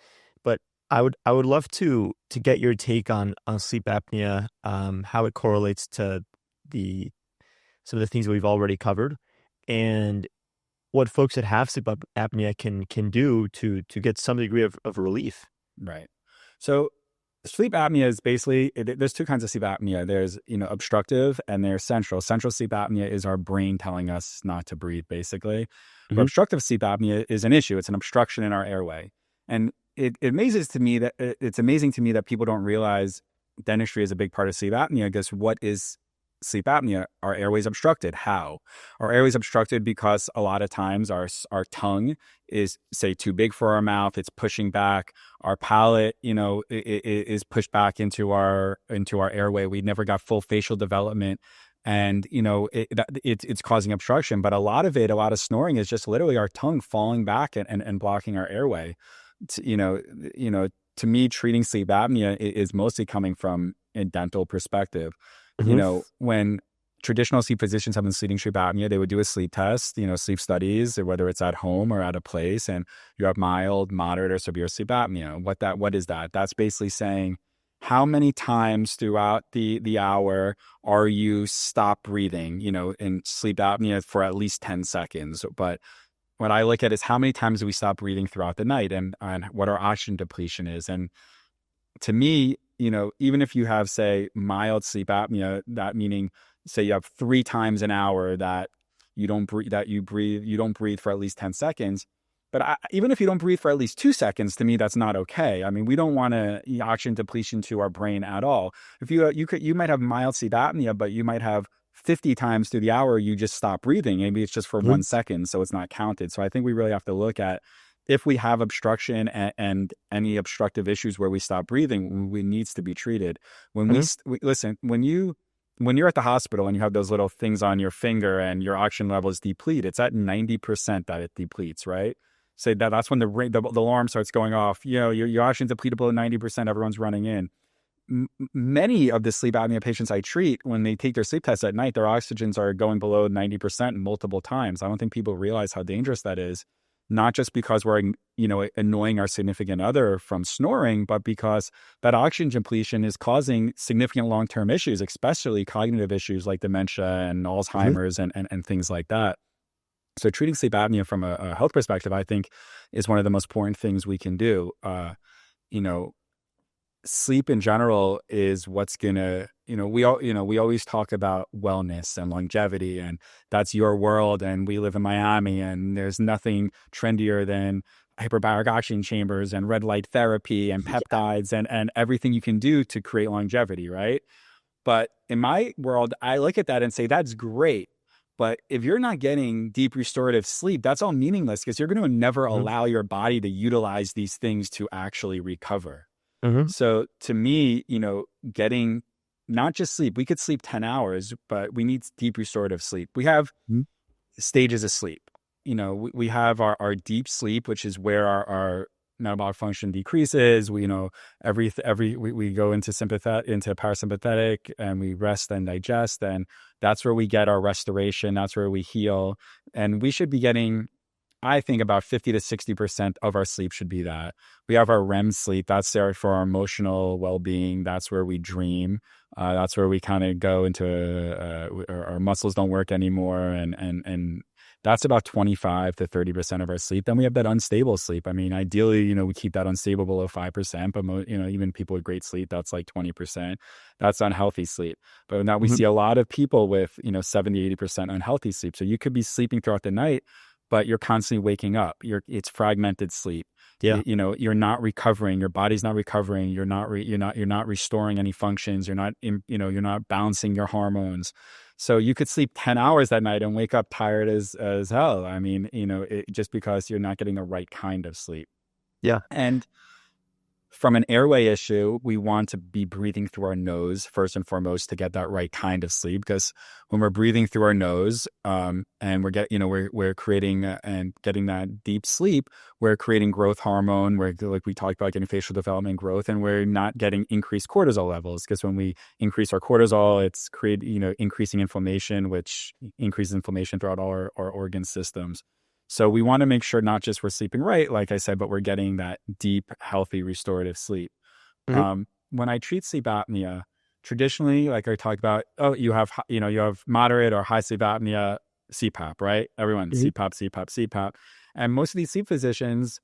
I would love to get your take on sleep apnea, how it correlates to the some of the things that we've already covered, and what folks that have sleep apnea can do to get some degree of relief. Right. So sleep apnea is basically, there's two kinds of sleep apnea. There's, obstructive and there's central. Central sleep apnea is our brain telling us not to breathe, basically. But Mm-hmm. obstructive sleep apnea is an issue. It's an obstruction in our airway. And it amazes to me that it's amazing to me that people don't realize dentistry is a big part of sleep apnea. Because what is sleep apnea? Our airways obstructed. How? Our airways obstructed because a lot of times our tongue is, say, too big for our mouth. It's pushing back. Our palate, is pushed back into our airway. We never got full facial development, and it's causing obstruction. But a lot of snoring is just literally our tongue falling back and blocking our airway. To me, treating sleep apnea is mostly coming from a dental perspective. Mm-hmm. When traditional sleep physicians have been treating sleep apnea, they would do a sleep test, sleep studies, whether it's at home or at a place, and you have mild, moderate, or severe sleep apnea. What is that? That's basically saying how many times throughout the hour are you stop breathing, in sleep apnea for at least 10 seconds. But what I look at is how many times do we stop breathing throughout the night, and what our oxygen depletion is. And to me, even if you have, say, mild sleep apnea, that meaning, say, you have 3 times an hour that you don't breathe for at least 10 seconds. But even if you don't breathe for at least 2 seconds, to me, that's not okay. I mean, we don't want oxygen depletion to our brain at all. If you might have mild sleep apnea, but you might have 50 times through the hour, you just stop breathing. Maybe it's just for Mm-hmm. 1 second, so it's not counted. So I think we really have to look at, if we have obstruction and any obstructive issues where we stop breathing, we needs to be treated. When listen, when you're at the hospital and you have those little things on your finger and your oxygen levels deplete, it's at 90% that it depletes, right? Say that's when the alarm starts going off. Your oxygen's depleted below 90%. Everyone's running in. Many of the sleep apnea patients I treat, when they take their sleep tests at night, their oxygens are going below 90% multiple times. I don't think people realize how dangerous that is. Not just because we're, annoying our significant other from snoring, but because that oxygen depletion is causing significant long-term issues, especially cognitive issues like dementia and Mm-hmm. Alzheimer's and things like that. So treating sleep apnea from a health perspective, I think, is one of the most important things we can do. You know, Sleep in general is what's gonna, we always talk about wellness and longevity, and that's your world. And we live in Miami, and there's nothing trendier than hyperbaric oxygen chambers and red light therapy and peptides and everything you can do to create longevity, right? But in my world, I look at that and say, that's great. But if you're not getting deep restorative sleep, that's all meaningless, because you're going to never Mm-hmm. allow your body to utilize these things to actually recover. Mm-hmm. So to me, getting not just sleep, we could sleep 10 hours, but we need deep restorative sleep. We have stages of sleep. We have our deep sleep, which is where our metabolic function decreases. We go into parasympathetic, and we rest and digest. And that's where we get our restoration. That's where we heal. And we should be getting, I think, about 50 to 60% of our sleep should be that. We have our REM sleep. That's there for our emotional well-being. That's where we dream. That's where we kind of go into our muscles don't work anymore. And that's about 25 to 30% of our sleep. Then we have that unstable sleep. I mean, ideally, we keep that unstable below 5%, but even people with great sleep, that's like 20%. That's unhealthy sleep. But now we Mm-hmm. see a lot of people with, 70, 80% unhealthy sleep. So you could be sleeping throughout the night, but you're constantly waking up. It's fragmented sleep. Yeah. You're not recovering. Your body's not recovering. You're not restoring any functions. You're not balancing your hormones. So you could sleep 10 hours that night and wake up tired as hell. I mean, just because you're not getting the right kind of sleep. Yeah. And from an airway issue, we want to be breathing through our nose first and foremost to get that right kind of sleep. Because when we're breathing through our nose, and we're creating and getting that deep sleep, we're creating growth hormone. We're, like we talked about, getting facial development growth, and we're not getting increased cortisol levels. Because when we increase our cortisol, it's increasing inflammation, which increases inflammation throughout all our organ systems. So we want to make sure not just we're sleeping right, like I said, but we're getting that deep, healthy, restorative sleep. Mm-hmm. When I treat sleep apnea, traditionally, like I talked about, you have moderate or high sleep apnea, CPAP, right? Everyone, Mm-hmm. CPAP, CPAP, CPAP. And most of these sleep physicians,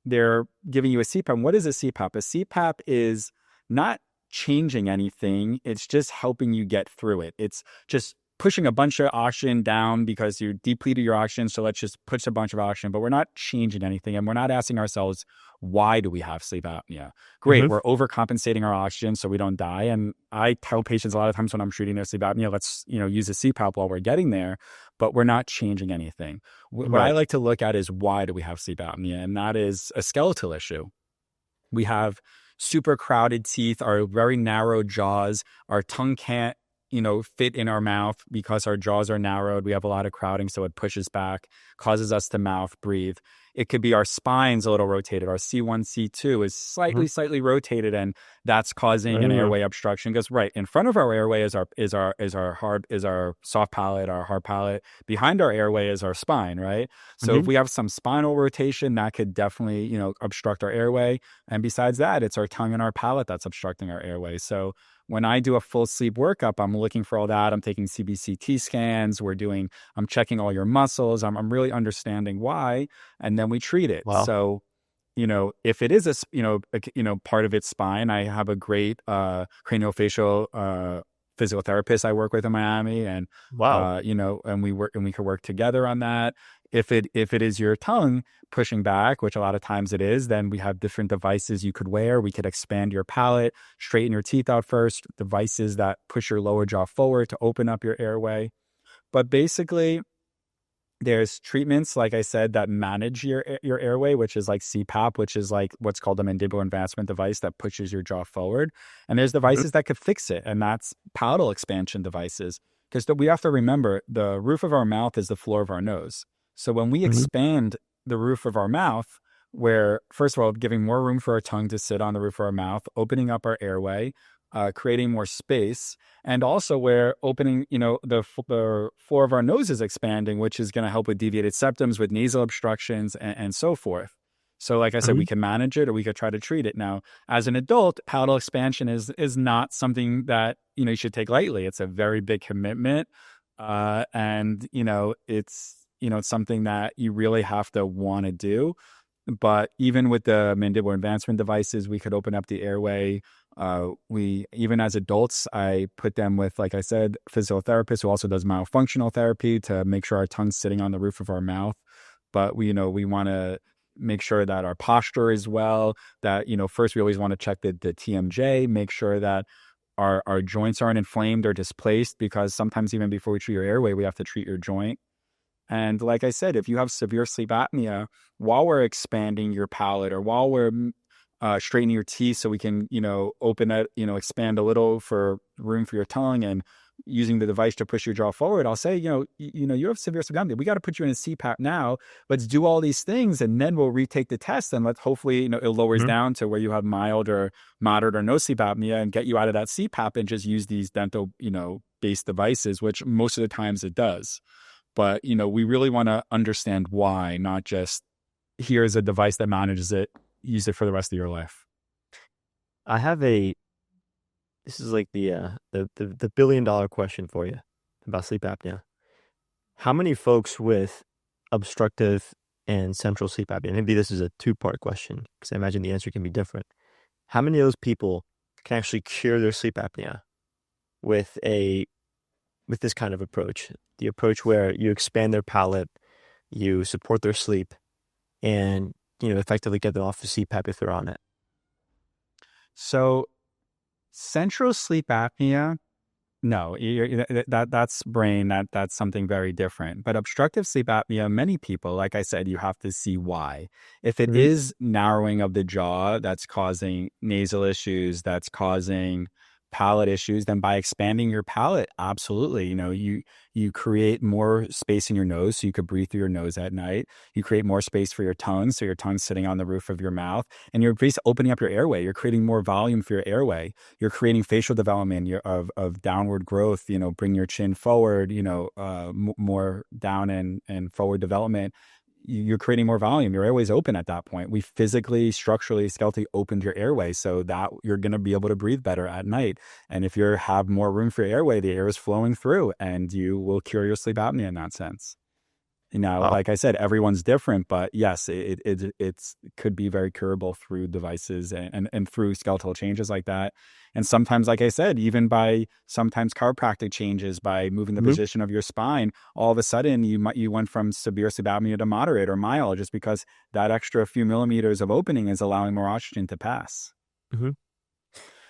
they're giving you a CPAP. And what is a CPAP? A CPAP is not changing anything. It's just helping you get through it. It's just pushing a bunch of oxygen down because you depleted your oxygen. So let's just push a bunch of oxygen, but we're not changing anything. And we're not asking ourselves, why do we have sleep apnea? Great. We're overcompensating our oxygen so we don't die. And I tell patients a lot of times when I'm treating their sleep apnea, let's, use a CPAP while we're getting there, but we're not changing anything. What I like to look at is, why do we have sleep apnea? And that is a skeletal issue. We have super crowded teeth, our very narrow jaws, our tongue can't, fit in our mouth because our jaws are narrowed. We have a lot of crowding, so it pushes back, causes us to mouth breathe. It could be our spine's a little rotated. Our C1, C2 is slightly rotated, and that's causing an airway obstruction. Because right in front of our airway is our soft palate, our hard palate. Behind our airway is our spine, right? So if we have some spinal rotation, that could definitely, obstruct our airway. And besides that, it's our tongue and our palate that's obstructing our airway. So when I do a full sleep workup, I'm looking for all that. I'm taking CBCT scans. I'm checking all your muscles. I'm really understanding why. And then we treat it. Wow. So, if it is part of its spine, I have a great craniofacial physical therapist I work with in Miami, and and we could work together on that. If it is your tongue pushing back, which a lot of times it is, then we have different devices you could wear. We could expand your palate, straighten your teeth out first, devices that push your lower jaw forward to open up your airway. But basically, there's treatments, like I said, that manage your airway, which is like CPAP, which is like what's called a mandibular advancement device that pushes your jaw forward. And there's devices that could fix it, and that's palatal expansion devices. Because we have to remember, the roof of our mouth is the floor of our nose. So when we expand the roof of our mouth, where, first of all, giving more room for our tongue to sit on the roof of our mouth, opening up our airway, creating more space, and also we're opening, the floor of our nose is expanding, which is going to help with deviated septums, with nasal obstructions, and so forth. So like I said, we can manage it or we could try to treat it. Now, as an adult, palatal expansion is not something that, you should take lightly. It's a very big commitment. And, it's something that you really have to want to do. But even with the mandibular advancement devices, we could open up the airway. Even as adults, I put them with, like I said, physical therapist who also does myofunctional therapy to make sure our tongue's sitting on the roof of our mouth. But we want to make sure that our posture is well, that, first we always want to check the TMJ, make sure that our joints aren't inflamed or displaced, because sometimes even before we treat your airway, we have to treat your joint. And like I said, if you have severe sleep apnea, while we're expanding your palate or while we're straightening your teeth so we can, open it, expand a little for room for your tongue and using the device to push your jaw forward, I'll say, you have severe sleep apnea. We got to put you in a CPAP now. Let's do all these things, and then we'll retake the test, and let's hopefully, it lowers down to where you have mild or moderate or no sleep apnea, and get you out of that CPAP and just use these dental, based devices, which most of the times it does. But, we really want to understand why, not just here's a device that manages it, use it for the rest of your life. This is like the $1 billion question for you about sleep apnea. How many folks with obstructive and central sleep apnea, maybe this is a two-part question because I imagine the answer can be different. How many of those people can actually cure their sleep apnea with this kind of approach? The approach where you expand their palate, you support their sleep, and effectively get them off the CPAP if they're on it. So, central sleep apnea, no, that's brain. That's something very different. But obstructive sleep apnea, many people, like I said, you have to see why. If it is narrowing of the jaw that's causing nasal issues, that's causing palate issues, then by expanding your palate, absolutely, you create more space in your nose so you could breathe through your nose at night. You create more space for your tongue, so your tongue's sitting on the roof of your mouth, and you're basically opening up your airway. You're creating more volume for your airway. You're creating facial development of downward growth. Bring your chin forward. More down and forward development. You're creating more volume. Your airway's open at that point. We physically, structurally, skeletally opened your airway so that you're going to be able to breathe better at night. And if you have more room for your airway, the air is flowing through, and you will cure your sleep apnea in that sense. Wow. Like I said, everyone's different, but yes, it could be very curable through devices and through skeletal changes like that. And sometimes, like I said, even by sometimes chiropractic changes, by moving the Mm-hmm. position of your spine, all of a sudden you went from severe sleep apnea to moderate or mild, just because that extra few millimeters of opening is allowing more oxygen to pass. Mm-hmm.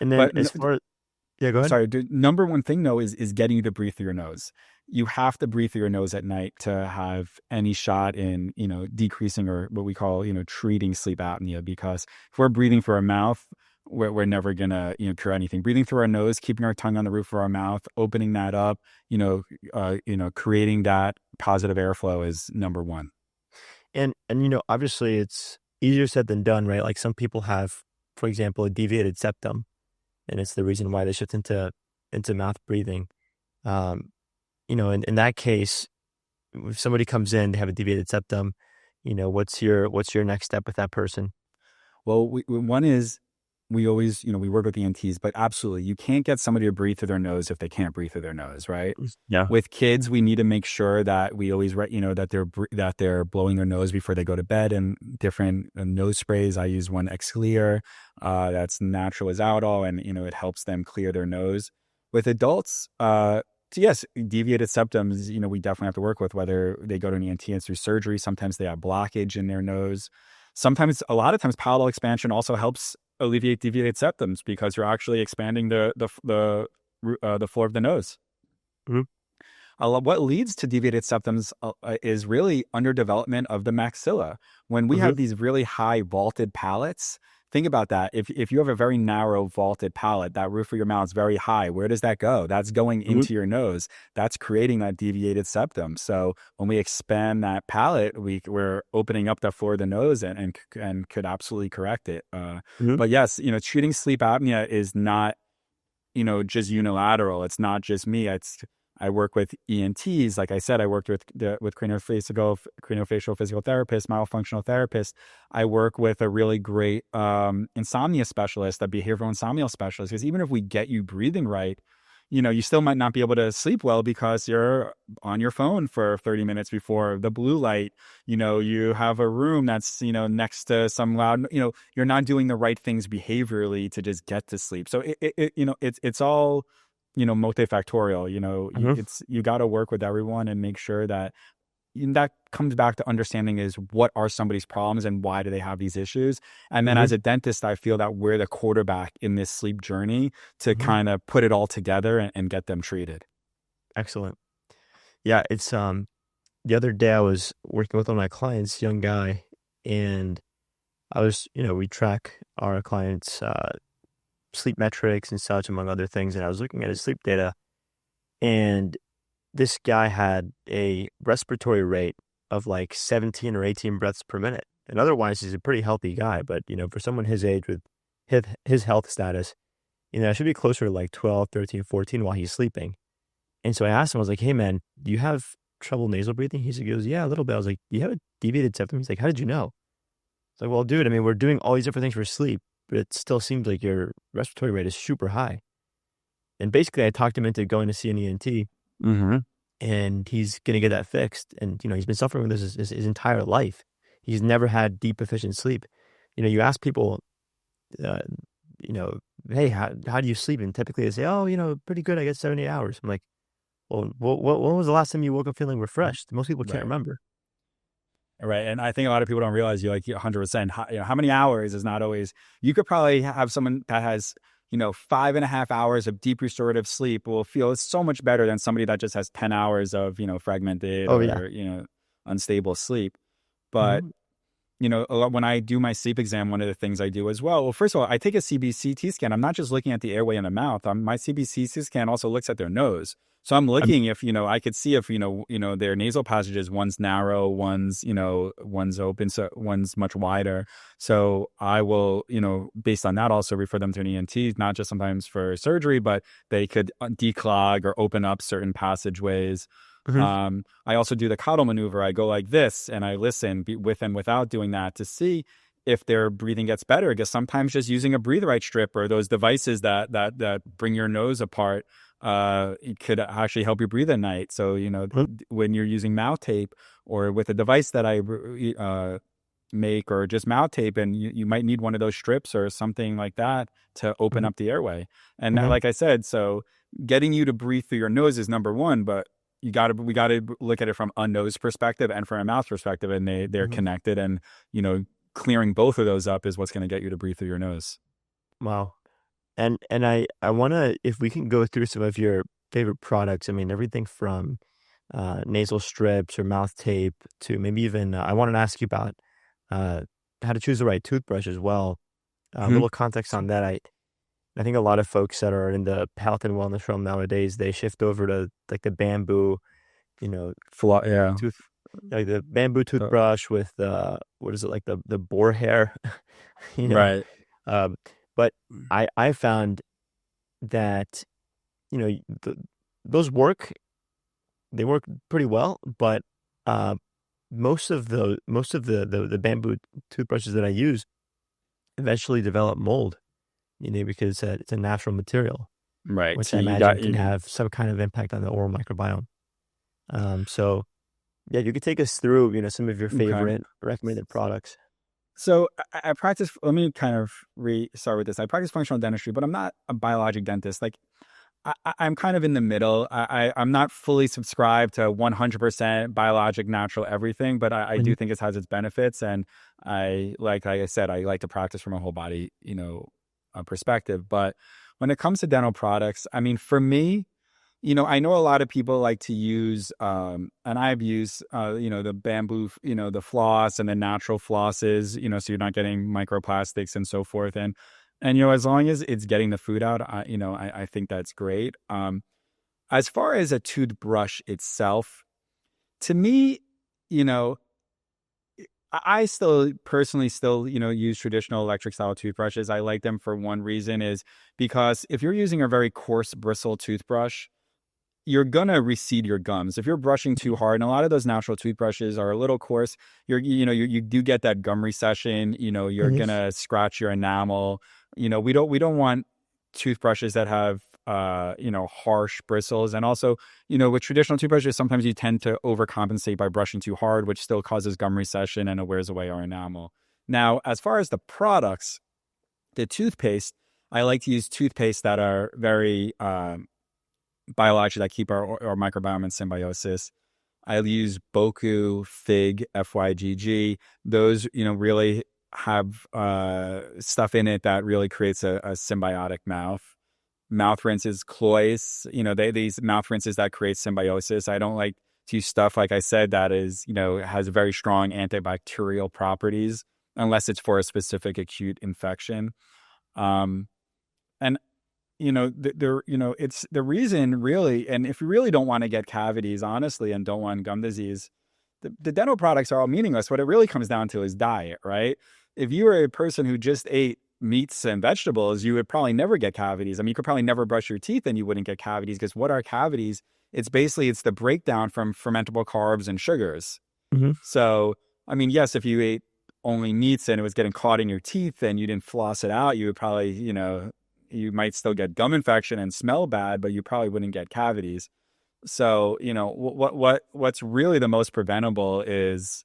And then But as far, yeah, go ahead. sorry, number one thing though is getting you to breathe through your nose. You have to breathe through your nose at night to have any shot in, decreasing or what we call, treating sleep apnea. Because if we're breathing through our mouth, we're never gonna, cure anything. Breathing through our nose, keeping our tongue on the roof of our mouth, opening that up, creating that positive airflow is number one. And obviously it's easier said than done, right? Like some people have, for example, a deviated septum, and it's the reason why they shift into mouth breathing. In that case, if somebody comes in, they have a deviated septum, what's your next step with that person? Well, one is we always, we work with ENTs, but absolutely, you can't get somebody to breathe through their nose if they can't breathe through their nose, right? Yeah. With kids, we need to make sure that we always, that they're blowing their nose before they go to bed, and different nose sprays. I use one Xlear, that's natural as Aldol, and it helps them clear their nose. With adults, so yes, deviated septums, we definitely have to work with, whether they go to an ENT and through surgery. Sometimes they have blockage in their nose. Sometimes, a lot of times, palatal expansion also helps alleviate deviated septums, because you're actually expanding the floor of the nose. Mm-hmm. What leads to deviated septums is really underdevelopment of the maxilla. When we Mm-hmm. have these really high vaulted palates, think about that. If you have a very narrow vaulted palate, that roof of your mouth is very high. Where does that go? That's going Mm-hmm. into your nose. That's creating that deviated septum. So when we expand that palate, we're opening up the floor of the nose, and could absolutely correct it. Mm-hmm. But yes, treating sleep apnea is not, just unilateral. It's not just me. I work with ENTs. Like I said, I worked with craniofacial physical therapist, myofunctional therapist. I work with a really great insomnia specialist, a behavioral insomnia specialist. Because even if we get you breathing right, you still might not be able to sleep well, because you're on your phone for 30 minutes before the blue light. You have a room that's, next to some loud, you're not doing the right things behaviorally to just get to sleep. So it's all, multifactorial. Mm-hmm. You got to work with everyone and make sure that comes back to understanding is what are somebody's problems and why do they have these issues. And then Mm-hmm. as a dentist, I feel that we're the quarterback in this sleep journey to Mm-hmm. kind of put it all together and get them treated. Excellent. Yeah, it's the other day I was working with one of my clients, young guy, and I was, we track our clients' sleep metrics and such, among other things, and I was looking at his sleep data, and this guy had a respiratory rate of like 17 or 18 breaths per minute. And otherwise, he's a pretty healthy guy, but for someone his age with his health status, it should be closer to like 12, 13, 14 while he's sleeping. And so I asked him, I was like, hey man, do you have trouble nasal breathing? He goes, yeah, a little bit. I was like, do you have a deviated septum? He's like, how did you know? It's like, well, dude, I mean, we're doing all these different things for sleep, but it still seems like your respiratory rate is super high. And basically I talked him into going to see an ENT, Mm-hmm. and he's going to get that fixed. And, he's been suffering with this his entire life. He's never had deep, efficient sleep. You ask people, hey, how do you sleep? And typically they say, oh, pretty good. I get 7, 8 hours. I'm like, well, when was the last time you woke up feeling refreshed? Most people can't Right. remember. Right. And I think a lot of people don't realize, you're like 100%, how many hours is not always, you could probably have someone that has, 5.5 hours of deep restorative sleep will feel so much better than somebody that just has 10 hours of, fragmented Oh, yeah. or, unstable sleep. But, Mm-hmm. when I do my sleep exam, one of the things I do as well, first of all, I take a CBCT scan. I'm not just looking at the airway in the mouth. My CBCT scan also looks at their nose. So I'm looking if, I could see if, their nasal passages, one's narrow, one's open, so one's much wider. So I will, based on that, also refer them to an ENT, not just sometimes for surgery, but they could declog or open up certain passageways. Mm-hmm. I also do the coddle maneuver. I go like this and I listen with and without doing that to see if their breathing gets better. Because sometimes just using a breathe right strip or those devices that bring your nose apart, it could actually help you breathe at night. So, Mhm. when you're using mouth tape or with a device that I make, or just mouth tape, and you might need one of those strips or something like that to open Mhm. up the airway. And Mhm. like I said, so getting you to breathe through your nose is number one, but we gotta look at it from a nose perspective and from a mouth perspective, and they're Mhm. connected. And clearing both of those up is what's going to get you to breathe through your nose. Wow. And I wanna, if we can go through some of your favorite products. I mean, everything from nasal strips or mouth tape to maybe even I wanted to ask you about uh, how to choose the right toothbrush as well. A Mhm. little context on that. I think a lot of folks that are in the health and wellness realm nowadays, they shift over to like the bamboo, you know, Yeah. tooth, like the bamboo Uh, toothbrush with what is it, like the boar hair, you know. right. Um, but I found that you know th those work, they work pretty well, but uh, most of the bamboo toothbrushes that I use eventually develop mold, because it's a natural material, Right. which So I you got imagine can have some kind of impact on the oral microbiome. So yeah, you could take us through, some of your okay. favorite recommended products. So I practice. Let me kind of start with this. I practice functional dentistry, but I'm not a biologic dentist. Like I'm kind of in the middle. I'm not fully subscribed to 100% biologic, natural everything, but I Mhm. do think it has its benefits. And like I said, I like to practice from a whole body, perspective. But when it comes to dental products, I mean, for me, I know a lot of people like to use, and I've used, the bamboo, the floss and the natural flosses, so you're not getting microplastics and so forth. And, as long as it's getting the food out, I think that's great. As far as a toothbrush itself, to me, you know, I still personally still, use traditional electric style toothbrushes. I like them for one reason is because if you're using a very coarse bristle toothbrush, you're gonna recede your gums if you're brushing too hard. And a lot of those natural toothbrushes are a little coarse. You do get that gum recession. You're Mhm. gonna scratch your enamel. We don't want toothbrushes that have harsh bristles. And also, with traditional toothbrushes, sometimes you tend to overcompensate by brushing too hard, which still causes gum recession and it wears away our enamel. Now, as far as the products, the toothpaste, I like to use toothpaste that are very biology that keep our microbiome in symbiosis. I use Boku, Fig, FYGG. Those, really have stuff in it that really creates a symbiotic mouth. Mouth rinses, Cloyce, these mouth rinses that create symbiosis. I don't like to use stuff, like I said, that is, has very strong antibacterial properties unless it's for a specific acute infection. Um, and it's the reason really. And if you really don't want to get cavities, honestly, and don't want gum disease, the dental products are all meaningless. What it really comes down to is diet, right? If you were a person who just ate meats and vegetables, you would probably never get cavities. I mean, you could probably never brush your teeth and you wouldn't get cavities, because what are cavities? It's the breakdown from fermentable carbs and sugars. Mhm. So, I mean, yes, if you ate only meats and it was getting caught in your teeth and you didn't floss it out, you would probably, you might still get gum infection and smell bad, but you probably wouldn't get cavities. So, what's really the most preventable is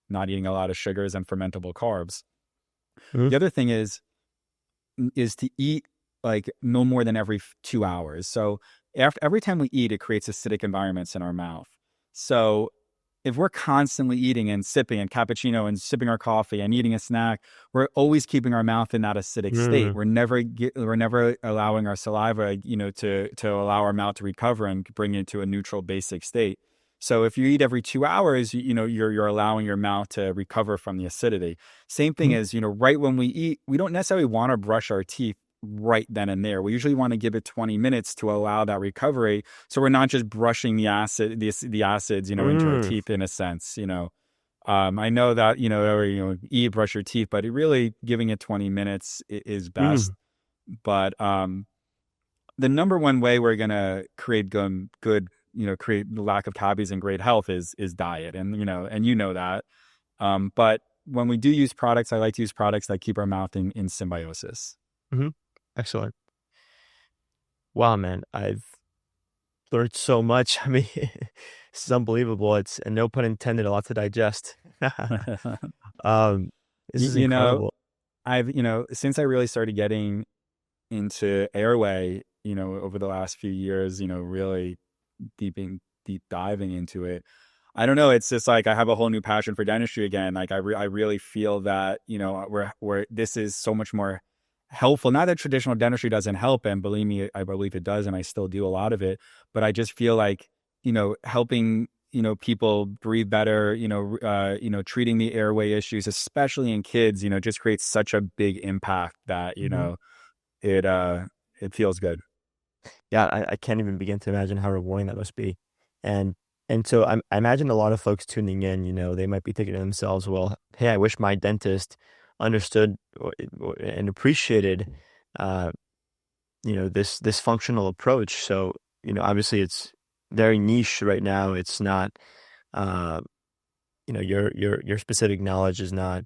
not eating a lot of sugars and fermentable carbs. Mhm. The other thing is to eat like no more than every 2 hours. So every time we eat, it creates acidic environments in our mouth. So if we're constantly eating and sipping and cappuccino and sipping our coffee and eating a snack, we're always keeping our mouth in that acidic state. Mm. We're never allowing our saliva, to allow our mouth to recover and bring it to a neutral basic state. So if you eat every 2 hours, you're allowing your mouth to recover from the acidity. Same thing Mhm. as, right when we eat, we don't necessarily want to brush our teeth right then and there. We usually want to give it 20 minits to allow that recovery. So we're not just brushing the acids, into our Mm. teeth in a sense, I know that, or, eat, brush your teeth, but really giving it 20 minutes is best. Mm. But, the number one way we're going to create good, create the lack of cavities and great health is diet. And, that. But when we do use products, I like to use products that keep our mouth in symbiosis. Mhm. Excellent. Wow, man, I've learned so much. I mean, this is unbelievable. It's, and no pun intended, a lot to digest. um, this is You know, incredible. since I really started getting into airway, over the last few years, really deep diving into it. I don't know. It's just like I have a whole new passion for dentistry again. Like I really feel that where this is so much more helpful. Not that traditional dentistry doesn't help, and believe me, I believe it does, and I still do a lot of it. But I just feel like helping people breathe better. Treating the airway issues, especially in kids. Just creates such a big impact that Mhm. it it feels good. Yeah, I can't even begin to imagine how rewarding that must be. And so I imagine a lot of folks tuning in, they might be thinking to themselves, well, hey, I wish my dentist understood and appreciated, uh, this functional approach. So, obviously it's very niche right now. It's not, uh, your specific knowledge is not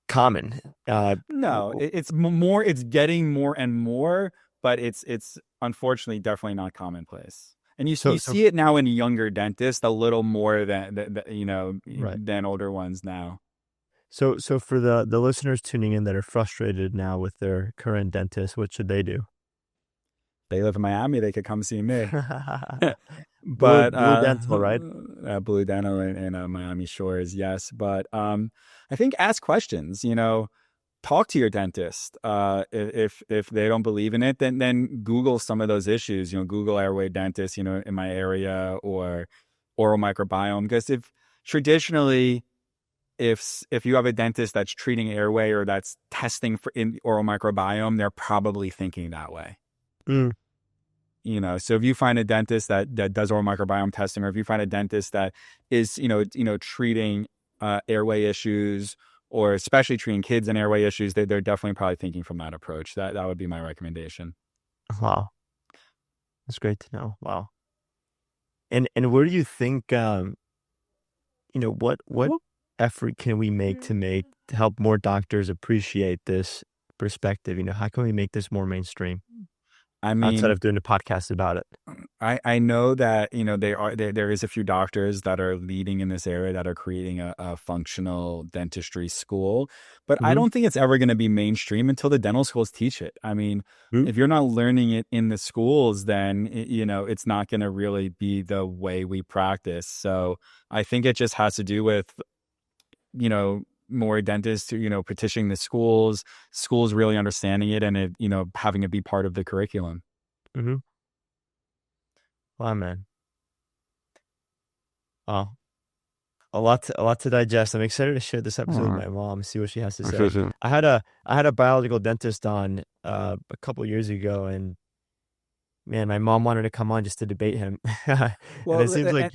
common. No, it's getting more and more, but it's unfortunately definitely not commonplace. And you so see it now in younger dentists a little more right. than older ones now. So for the listeners tuning in that are frustrated now with their current dentist, what should they do? They live in Miami, they could come see me. Blue But Blue Dental, right? Blue Dental in Miami Shores, yes. But I think ask questions. Talk to your dentist. If they don't believe in it, then Google some of those issues. Google airway dentist. In my area, or oral microbiome. Because if traditionally, if you have a dentist that's treating airway or that's testing for in oral microbiome, they're probably thinking that way. Mm, So if you find a dentist that does oral microbiome testing, or if you find a dentist that is treating airway issues, or especially treating kids and airway issues, they're definitely probably thinking from that approach. That would be my recommendation. wow, that's great to know. Wow. And where do you think, what effort can we make to help more doctors appreciate this perspective? How can we make this more mainstream I outside mean, of doing a podcast about it? I know that there is a few doctors that are leading in this area that are creating a functional dentistry school, but I Mm-hmm. don't think it's ever going to be mainstream until the dental schools teach it. I mean, Mm-hmm. if you're not learning it in the schools, then it's not going to really be the way we practice. So I think it just has to do with more dentists petitioning the schools really understanding it, and it having it be part of the curriculum. Mm-hmm. Wow, man. Wow. A lot to digest. I'm excited to share this episode with my mom, see what she has to say. I had a biological dentist on a couple years ago, and man, my mom wanted to come on just to debate him. And it Well, seems like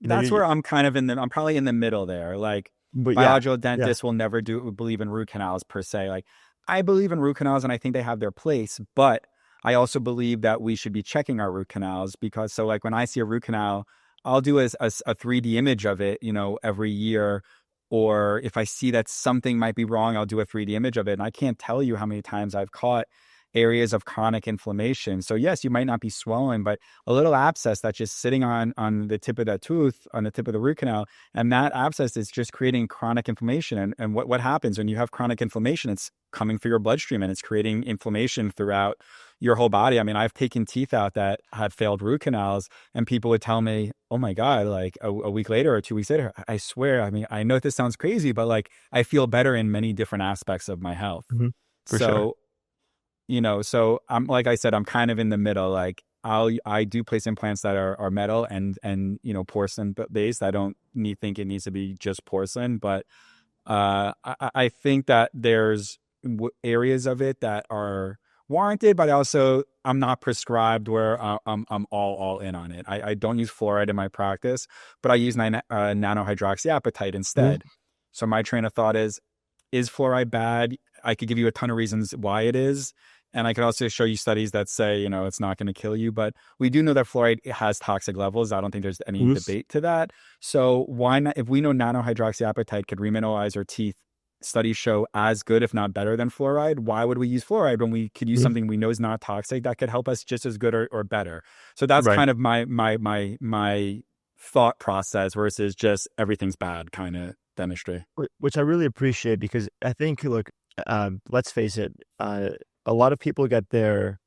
that's where I'm kind of I'm probably in the middle there. Like, but yeah, biological yeah. dentists will never believe in root canals per se. Like, I believe in root canals and I think they have their place, but I also believe that we should be checking our root canals, because so like when I see a root canal, I'll do a 3D image of it, every year. Or if I see that something might be wrong, I'll do a 3D image of it. And I can't tell you how many times I've caught areas of chronic inflammation. So yes, you might not be swollen, but a little abscess that's just sitting on the tip of that tooth, on the tip of the root canal, and that abscess is just creating chronic inflammation. And what happens when you have chronic inflammation? It's coming through your bloodstream and it's creating inflammation throughout your whole body. I mean, I've taken teeth out that had failed root canals, and people would tell me, oh my God, like a week later or 2 weeks later, I swear, I mean, I know this sounds crazy, but like I feel better in many different aspects of my health. Mhm. For sure. So so I'm, like I said, I'm kind of in the middle. Like I do place implants that are metal and porcelain based. I don't think it needs to be just porcelain, but I think that there's areas of it that are warranted, but also I'm not prescribed where I'm all in on it. I don't use fluoride in my practice, but I use nano-hydroxyapatite Mhm. instead. So my train of thought is fluoride bad? I could give you a ton of reasons why it is. And I could also show you studies that say, it's not going to kill you. But we do know that fluoride has toxic levels. I don't think there's any Mhm. debate to that. So why not? If we know nano-hydroxyapatite could remineralize our teeth studies show as good, if not better than fluoride. Why would we use fluoride when we could use something we know is not toxic that could help us just as good or better? So that's Right. kind of my thought process versus just everything's bad kind of dentistry. Which I really appreciate, because I think, look, let's face it, a lot of people get their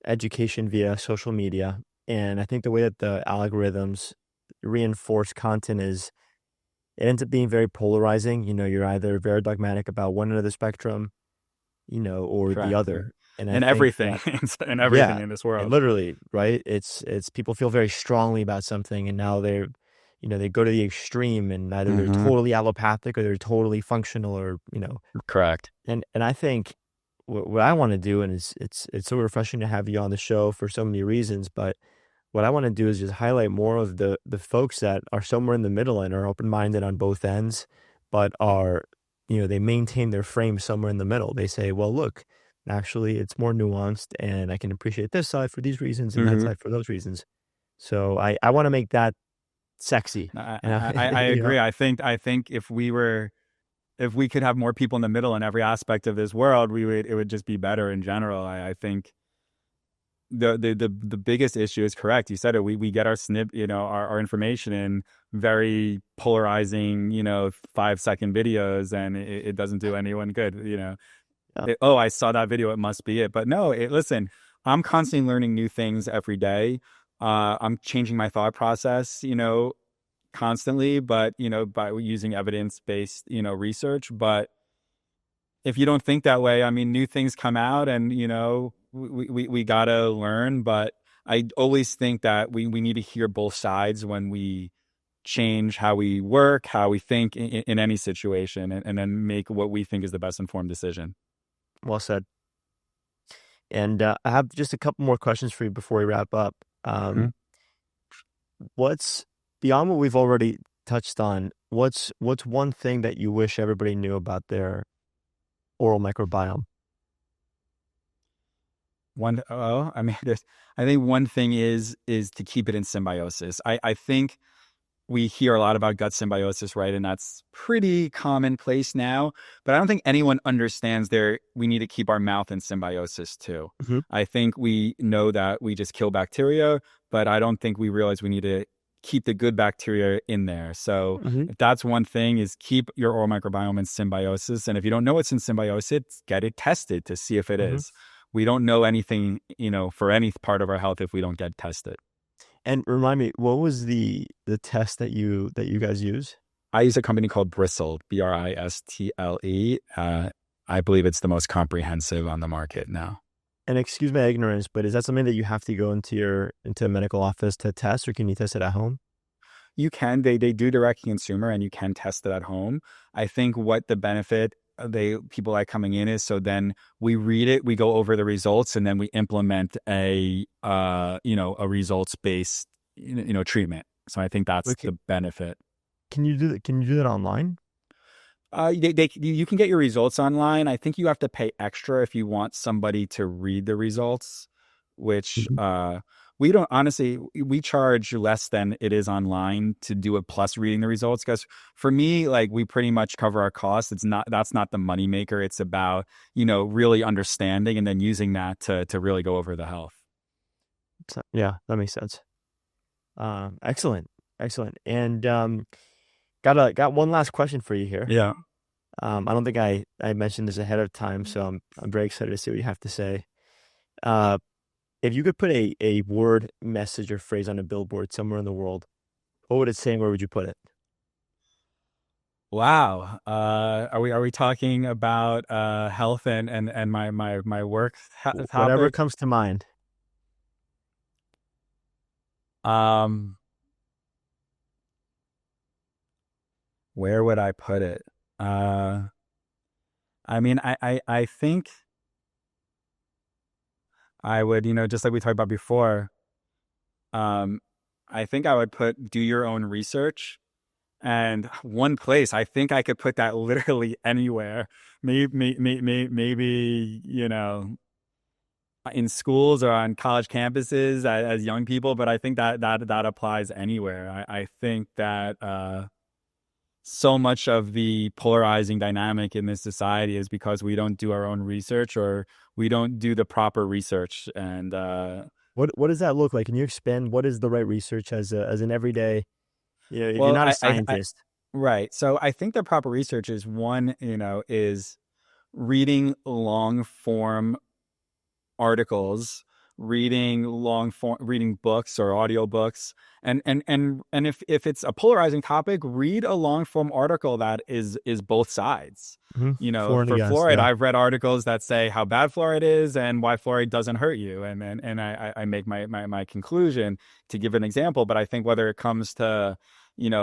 education via social media. And I think the way that the algorithms reinforce content is, it ends up being very polarizing. You're either very dogmatic about one end of the spectrum, or the Correct. other. And I And think everything, that, and everything yeah, in this and world. literally, right? It's people feel very strongly about something, and now they go to the extreme, and either they're totally allopathic or they're totally functional, or Correct. and I think what I want to do, and it's so refreshing to have you on the show for so many reasons, but what I want to do is just highlight more of the folks that are somewhere in the middle and are open-minded on both ends, but are, they maintain their frame somewhere in the middle. They say, well, look, actually it's more nuanced, and I can appreciate this side for these reasons and that side for those reasons. So I want to make that sexy. I agree. I think if we could have more people in the middle in every aspect of this world, it would just be better in general. I think the biggest issue is correct. You said it. We get our our information in very polarizing, 5-second videos, and it doesn't do anyone good. Yeah. Oh, I saw that video, it must be it. But no, listen, I'm constantly learning new things every day. I'm changing my thought process, constantly, but by using evidence-based, research. But if you don't think that way, I mean, new things come out, and we gotta learn. But I always think that we need to hear both sides when we change how we work, how we think in any situation, and then make what we think is the best informed decision. Well said. And I have just a couple more questions for you before we wrap up. What's beyond what we've already touched on? What's one thing that you wish everybody knew about their oral microbiome? I think one thing is to keep it in symbiosis. I think we hear a lot about gut symbiosis, right? And that's pretty commonplace now. But I don't think anyone understands we need to keep our mouth in symbiosis too. I think we know that we just kill bacteria, but I don't think we realize we need to keep the good bacteria in there. So if that's one thing, is keep your oral microbiome in symbiosis. And if you don't know it's in symbiosis, get it tested to see if it is. We don't know anything, for any part of our health if we don't get tested. And remind me, what was the test that you guys use? I use a company called Preschel, Bristle. I believe it's the most comprehensive on the market now. And excuse my ignorance, but is that something that you have to go into a medical office to test, or can you test it at home? You can. They do direct consumer, and you can test it at home. I think what the benefit people like coming in is, so then we read it, we go over the results, and then we implement a results based treatment. So I think that's the benefit. Can you do that? Can you do that online? You can get your results online. I think you have to pay extra if you want somebody to read the results, which we don't, honestly, we charge less than it is online to do it plus reading the results. Because for me, like, we pretty much cover our costs. That's not the money maker. It's about, really understanding and then using that to really go over the health. So, yeah, that makes sense. Excellent. And got one last question for you here. Yeah. I don't think I mentioned this ahead of time, so I'm very excited to see what you have to say. If you could put a word, message, or phrase on a billboard somewhere in the world, what would it say and where would you put it? Wow. Are we talking about health and my work topic? Whatever comes to mind. Where would I put it? I mean, I think I would, just like we talked about before, I think I would put do your own research. And one place, I think I could put that literally anywhere. Maybe in schools or on college campuses as young people, but I think that applies anywhere. I think that so much of the polarizing dynamic in this society is because we don't do our own research, or we don't do the proper research. And what does that look like? Can you expand what is the right research as an everyday, if you're well, not a scientist? right. So I think the proper research is one, is reading long form articles, reading books or audiobooks. And if it's a polarizing topic, read a long form article that is both sides. For and For against, fluoride, yeah. I've read articles that say how bad fluoride is and why fluoride doesn't hurt you. And I make my conclusion to give an example. But I think whether it comes to,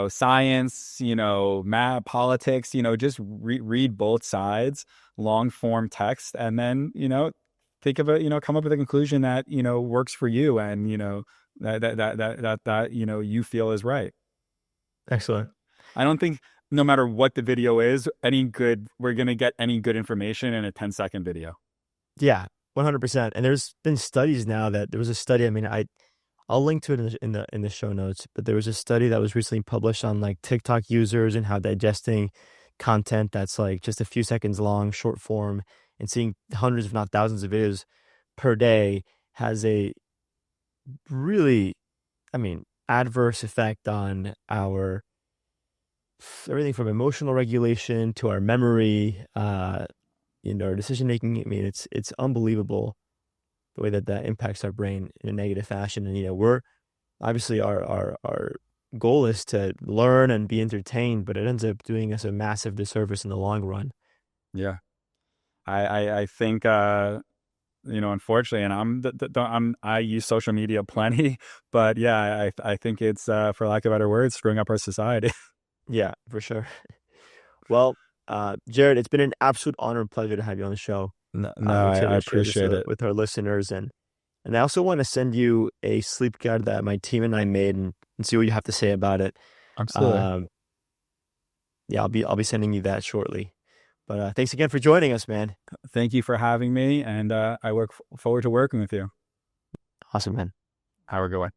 science, math, politics, just read both sides, long form text, and then, think of it, come up with a conclusion that, works for you, and, that you feel is right. Excellent. I don't think, no matter what the video is, we're going to get any good information in a 10-second video. Yeah, 100%. And there's been studies now that there was a study, I mean, I'll link to it in the show notes, but there was a study that was recently published on like TikTok users and how digesting content that's like just a few seconds long, short form, and seeing hundreds, if not thousands of videos per day has a really, adverse effect on our everything from emotional regulation to our memory, our decision making. I mean, it's unbelievable the way that impacts our brain in a negative fashion. And we're obviously our goal is to learn and be entertained, but it ends up doing us a massive disservice in the long run. Yeah. I think, unfortunately, and I use social media plenty, but yeah, I think it's, for lack of better words, screwing up our society. Yeah, for sure. Well, Jared, it's been an absolute honor and pleasure to have you on the show. No, I appreciate it with our listeners, and I also want to send you a sleep guide that my team and I made, and see what you have to say about it. Absolutely. Yeah, I'll be sending you that shortly. But thanks again for joining us, man. Thank you for having me, and I look forward to working with you. Awesome, man. Have a good one.